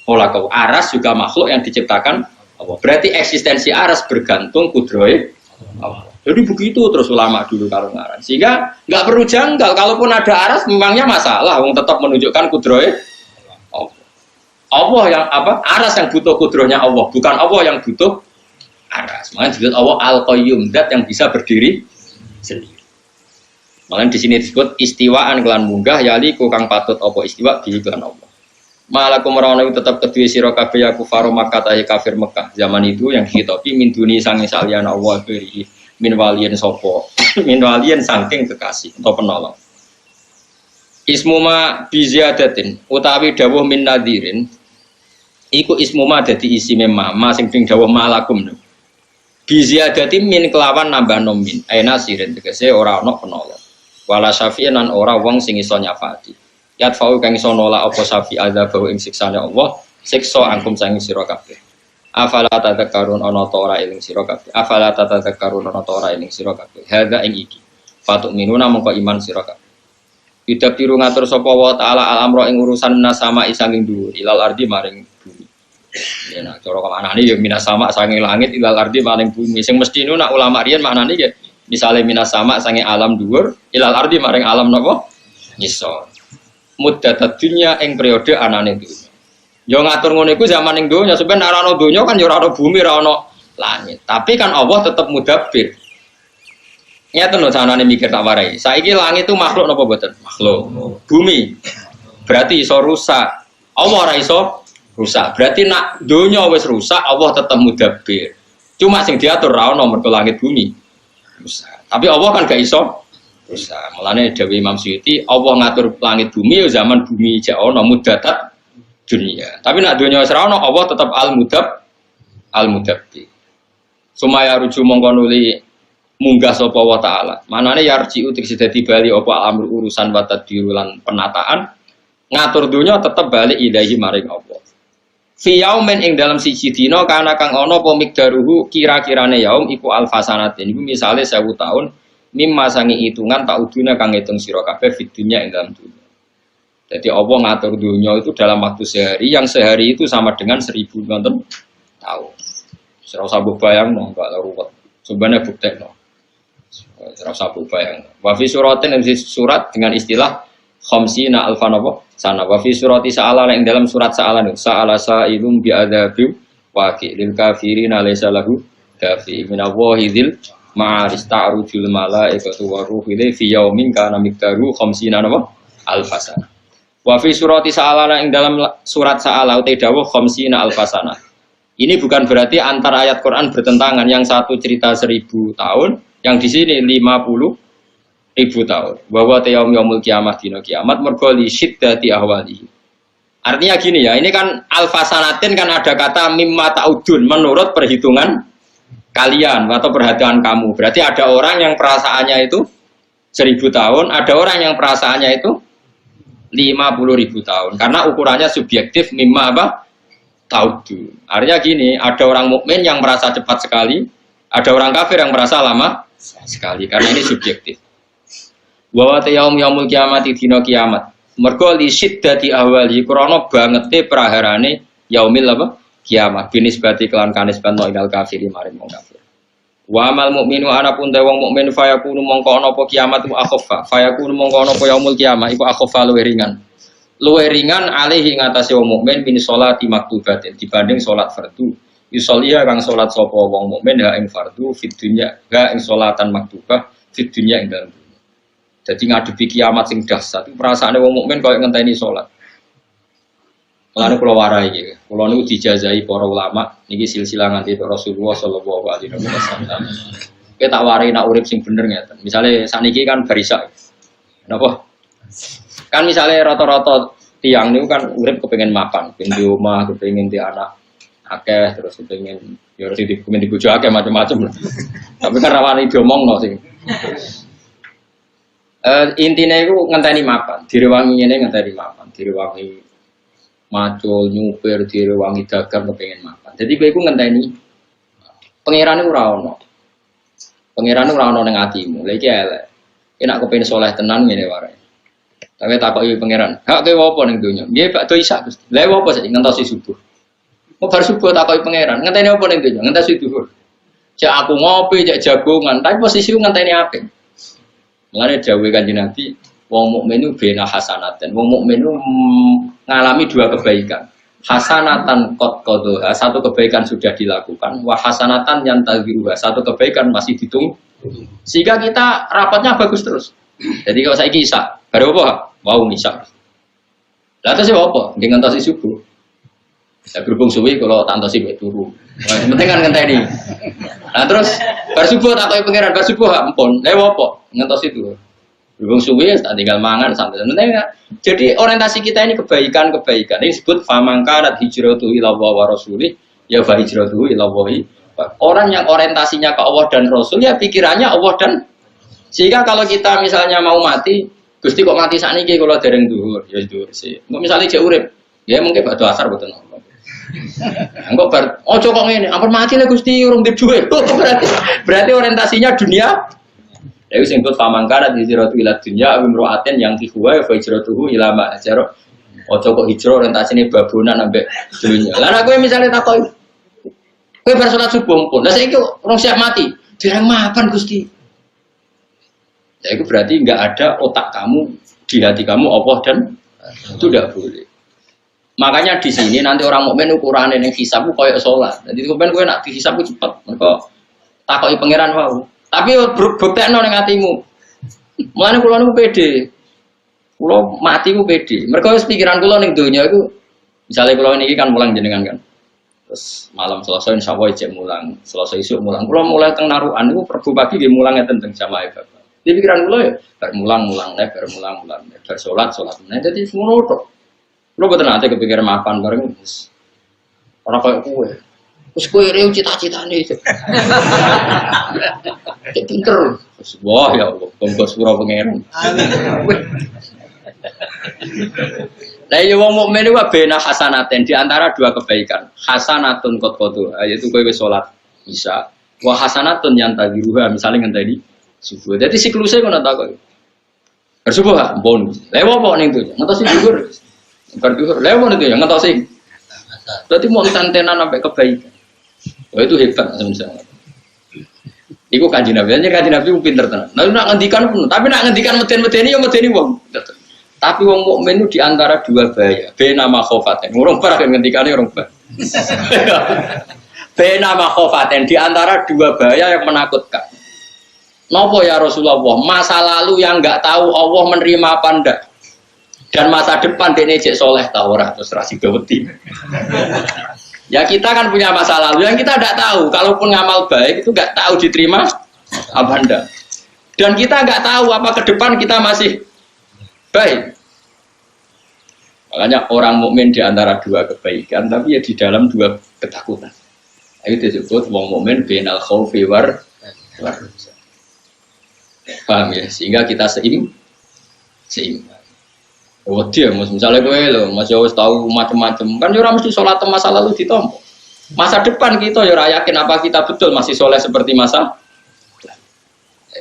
khalaqahu. Aras juga makhluk yang diciptakan Allah. Berarti eksistensi aras bergantung kudrohe Allah. Jadi begitu terus ulama dulu kalau ngarang. Sehingga nggak perlu janggal. Kalaupun ada aras, memangnya masalah. Wong tetap menunjukkan kudrohe Allah. Allah yang apa? Aras yang butuh kudrohnya Allah, bukan Allah yang butuh aras. Makanya disebut Allah Al-Qayyum, zat yang bisa berdiri sendiri. Makanya di sini disebut istiwaan kelan munggah yali kang patut apa istiwa di kelan Allah. Malakum merono tetap kedua sira kabeh ya kufar Makkah ta kafir Mekah. Zaman itu yang dihitopi min duni sange saliyana Allah beri min waliyen sapa. Min waliyen saking kekasih atau penolong. Ismuma biziyadatin utawi dawuh min nadirin iku ismuma dadi isi ma sing dawuh malakum. Biziyadatin min kelawan nambah nomin. Aina sirin tegese ora ana penolong. Wala syafi'an lan ora wong sing iso nyafati. Yatfa'u kang iso nolak apa syafi' adzab ing siksane Allah, siksa angkum sang sira kabeh. Afala tadhakkarun ana ta ora eling sira kabeh. Afala tadhakkarun ana ta ora eling sira kabeh. Hadza ing iki. Fatuk minuna mongko iman sira kabeh. Bidap tiru ngatur sapa wa ta'ala al-amra ing urusan nasama isanging dhuwur ilal ardi maring bumi. Ya nak cara kamanane ya minas sama sanging langit ilal ardi maring bumi. Sing mesti nu nak ulama riyen maknane ya misale minas sama sanging alam dhuwur ilal ardi maring alam napa? Ngisor. Muddatat dunya ing periode anane dunya. Yo ngatur ngono iku zaman ning donya, sebenarnya ora ana donya kan yo ora ana bumi, ora ana langit. Tapi kan Allah tetap mudabbir. Nyata lho sanane mikir tak warai. Saiki langit itu makhluk napa mboten? Makhluk. Bumi berarti iso rusak. Allah ora iso rusak. Berarti nak donya wis rusak, Allah tetap mudabbir. Cuma sing diatur ra ono mergo langit bumi rusak. Tapi Allah kan gak iso rusak. Mulane Dewi Imam Suyuti, Allah ngatur langit bumi ya zaman bumi jek ana muddatat dunia. Tapi nak dunia wis ra ono, Allah tetap al-mudabbir. Sumaya ruju mongko nuli munggah sapa wa taala. Manane yarji utik dadi bali apa amr urusan wa tadbiru lan penataan ngatur dunia tetap balik ilahi maring Allah. Fi yaumin ing dalam siji dina kana kang ana apa mikdaruhu kira-kirane yaum iku alfasanatin. Iku misale 1000 tahun mimma sangi hitungan tak uduna kang ngitung sira kabeh fid dunya ing dalam dunia. Jadi Allah ngatur dunia itu dalam waktu sehari, yang sehari itu sama dengan 1000 tahun. Ora usah bayangno, enggak ruwet. Sebenarnya buktekno. Ora usah bayangno. Wa fi suratin surat dengan istilah khamsina alfan apa? Sana wa fi surati sa'ala ing dalam surat sa'ala sa'ala sa'ilum bi adzabi waqi lil kafirin alaysa lahu dafi min awahidil ma'aris ta'rujul malaikatu wa ruhu ilaihi fi yaumin kana miqdaru khamsina alfasana. Wa fi surati sa'ala ing dalam surat sa'ala uta dawuh khamsina alfasana. Ini bukan berarti antar ayat Quran bertentangan, yang satu cerita 1000 tahun, yang di sini 50.000 tahun. Bahwa yaumul kiamah dina kiamat mergo li syiddati ahwali. Artinya gini ya, ini kan alfasanatin kan ada kata mimma ta'udun menurut perhitungan kalian atau perhatian kamu. Berarti ada orang yang perasaannya itu 1000 tahun, ada orang yang perasaannya itu 50.000 tahun. Karena ukurannya subjektif mimma apa? Ta'udun. Artinya gini, ada orang mukmin yang merasa cepat sekali, ada orang kafir yang merasa lama sekali. Karena ini subjektif. Wa yaumul kiamati dina kiamat. Mergo li syiddati ahwali krana bangete praharane yaumil apa? Kiamat binisbati kelan kanisban ilal kafiri maring wong kafir. Wa amal mukminu ana pun te wong mukmin fayakunu mongko ana apa kiamat wa akhaffa. Fayakunu mongko ana apa yaumul kiamah iku akhaffa luwih ringan. Luwih ringan alaihi ngatasi wong mukmin min sholati maktubatin dibanding salat fardu. Yusolliya kang salat sapa wong mukmin ha ing fardu fid dunya, ha ing salatan maktubah fid dunya ing dalem. Jadi ngadepi kiamat sing dahsyat, perasaane wong mukmin koyo ngenteni salat. Mulane kula warai iki. Kula niku dijazai para ulama niki silsilah nganti Rasulullah sallallahu alaihi wasallam. Kita tak warai nak urip sing bener ngeten. Misale sakniki kan barisak. Napa? Kan misalnya rata-rata tiang niku kan urip kepengin makan, kepengin di omah, kepengin di anak akeh, terus kepengin ya harus dipengin di bojo akeh macam-macam. Tapi kan rawani diomongno sing. Intinya itu ngenteni makan, direwangi ini ngenteni makan, direwangi macul, nyupir, direwangi dagang kepengen makan. Jadi gue itu ngenteni pangeran itu rawon, pangeran itu rawon neng hatimu, lagi elek. Ini aku pengen soleh tenan ini warai. Tapi tak kau pangeran, hak gue apa neng dunia? Dia pak tuh isak, lewat apa sih? Ngentosi subuh. Mau bar subuh tak kau pangeran, ngenteni apa neng dunia? Ngentasi subuh. Cek aku ngopi, cek jagongan, tapi posisi ngenteni apik. Mulane dawuhe Kanjeng Nabi, wong mukmin itu bena hasanatan. Wong mukmin itu ngalami dua kebaikan. Hasanatan qad qadha, satu kebaikan sudah dilakukan, wa hasanatan yang tadhiruha, satu kebaikan masih ditunggu. Sehingga kita rapatnya bagus terus. Jadi kalau saya kisah, baru apa? Wow, misal. Lah terus apa? Dengan ngantosi subuh. Saya berhubung suwi kalau tak ngantosi bae turu. Yang penting kan ngenteni. Nah terus bar subuh tak koyo pangeran bar subuh ampun. Lah apa? Ngantosi turu. Berhubung suwi tak tinggal mangan sampai penting. Jadi orientasi kita ini kebaikan-kebaikan. Ini disebut famangkanat hijratu ila Allah wa rasulih ya fa hijratu ila Allah. Orang yang orientasinya ke Allah dan Rasul ya pikirannya Allah dan sehingga kalau kita misalnya mau mati, Gusti kok mati sakniki kula dereng dhuwur, ya dhuwur sih. Engko misale jek urip, ya mungkin bakdo asar boten apa. Engko bar ojo kok ngene, ampun mati le Gusti urung di dhuwit. Berarti orientasinya dunia. Ya wis engko famangkana hijratu ila dunya imra'atin yang tihuwa fa hijratuhu ila ma ajra. Ojo kok hijrah orientasine babonan ambek dunya. Lah kowe misale takoki kowe bar salat subuh pun. Lah saiki urung siap mati. Dereng mapan Gusti. Ya itu berarti enggak ada otak kamu di hati kamu Allah dan itu tidak boleh. Makanya di sini nanti orang mukmin ukurannya yang hisabku kayak sholat. Jadi kemudian gue nak dihisabku cepat. Mereka takoki pangeran wow. Tapi buktekno ning atimu. Mulane kula niku pede. Kula mati ku pede. Mergo wis pikiran kula ning donya iku misale kula niki kan mulang jenengan kan. Terus malam Selasa insyaallah jek mulang. Selasa isuk mulang. Kula mulai teng narukan niku Rabu pagi nggih mulang enten teng jamaah Bapak. Di pikiran kula ya bermulang-mulang bersolat. Nah jadi semua tok. Kula boten ate kepikiran mapan bareng wis. Ora koyo kowe. Wis kowe rew cita-citane. Pinter. Wah ya Allah, monggo sura pangeran. Amin. Lah ya wong mukmin iku bena hasanaten di antara dua kebaikan. Hasanatun qad qadu, yaitu kowe wis salat Isya. Wa hasanatun yang tadiruha misalnya ngenteni subuh. Jadi siklusnya ngono ta kok. Bersubuh ampun. Lewo apa ning itu? Ngentosi dhuwur. Berduhur. Lewo itu ya ngentosi. Berarti mau santenan sampai kebaikan. Oh itu hebat sebenarnya. Iku Kanjeng Nabi, Kanjeng Nabi ku pinter tenan. Nah nak ngendikan pun, tapi nak ngendikan meden-medeni ya medeni wong. Tapi wong mukmin itu di antara dua bahaya. Bena makhofaten. Urung parah ngendikane urung parah. Bena makhofaten di antara dua bahaya yang menakutkan. Nopo ya Rasulullah, masa lalu yang nggak tahu Allah menerima apa ndak, dan masa depan dene cek soleh ta ora terus ra sigaweti. Ya kita kan punya masa lalu yang kita tidak tahu, kalaupun ngamal baik itu nggak tahu diterima apa ndak, dan kita nggak tahu apa ke depan kita masih baik. Makanya orang mukmin di antara dua kebaikan, tapi ya di dalam dua ketakutan. Itu disebut wong mukmin bainal khaufi war. Paham ya? Sehingga kita seimbang. Oh dia, misalnya gue loh, masih harus tahu macam-macam. Kan orang mesti sholat masa lalu ditompo. Masa depan kita ya yakin apa kita betul masih soleh seperti masa.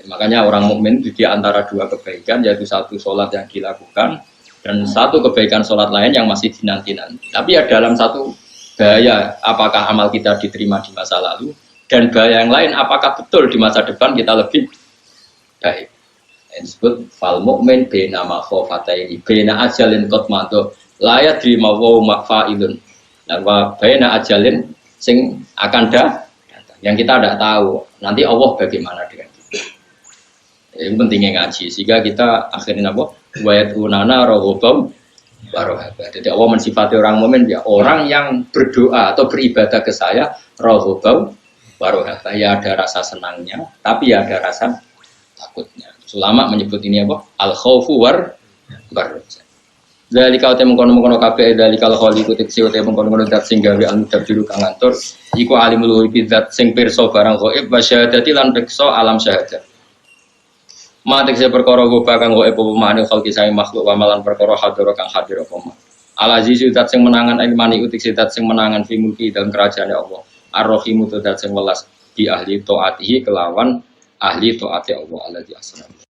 Makanya orang mukmin di antara dua kebaikan, yaitu satu sholat yang dilakukan dan satu kebaikan sholat lain yang masih dinanti-nanti. Tapi ya dalam satu bahaya, apakah amal kita diterima di masa lalu, dan bahaya yang lain, apakah betul di masa depan kita lebih baik. Ini disebut fal mukmin bena makhofataini bena ajalin qad mado la yadri ma wa maqfaidun. Nah, bena ajalin sing akan datang yang kita tidak tahu nanti Allah bagaimana dengan kita. Ini pentingnya ngaji sehingga kita akhirnya apa? Wa yatunana raghubam warohaba. Jadi Allah mensifati orang mukmin ya orang yang berdoa atau beribadah ke saya raghubam warohaba, ya ada rasa senangnya tapi ya ada rasa takutnya. Ulama menyebut ini apa? Al-khaufu war barroja. Dari kau temu kono kabeh dari kalau khaliqu tiksi te mengkono dat sing gawe anu juru kang ngatur iku alimul ghaib zat sing pirsa barang ghaib wa syahadati lan pirsa alam syahadat. Matek se perkara goba kang ghaib apa mane khalqi sae makhluk wa malan perkara hadira kang hadir apa ma. Al-azizu zat sing menangan ilmani utiksi zat sing menangan fi mulki dalam kerajaan Allah. Ar-rahimu zat sing welas di ahli taatihi kelawan ahli taati Allah alladzi asna.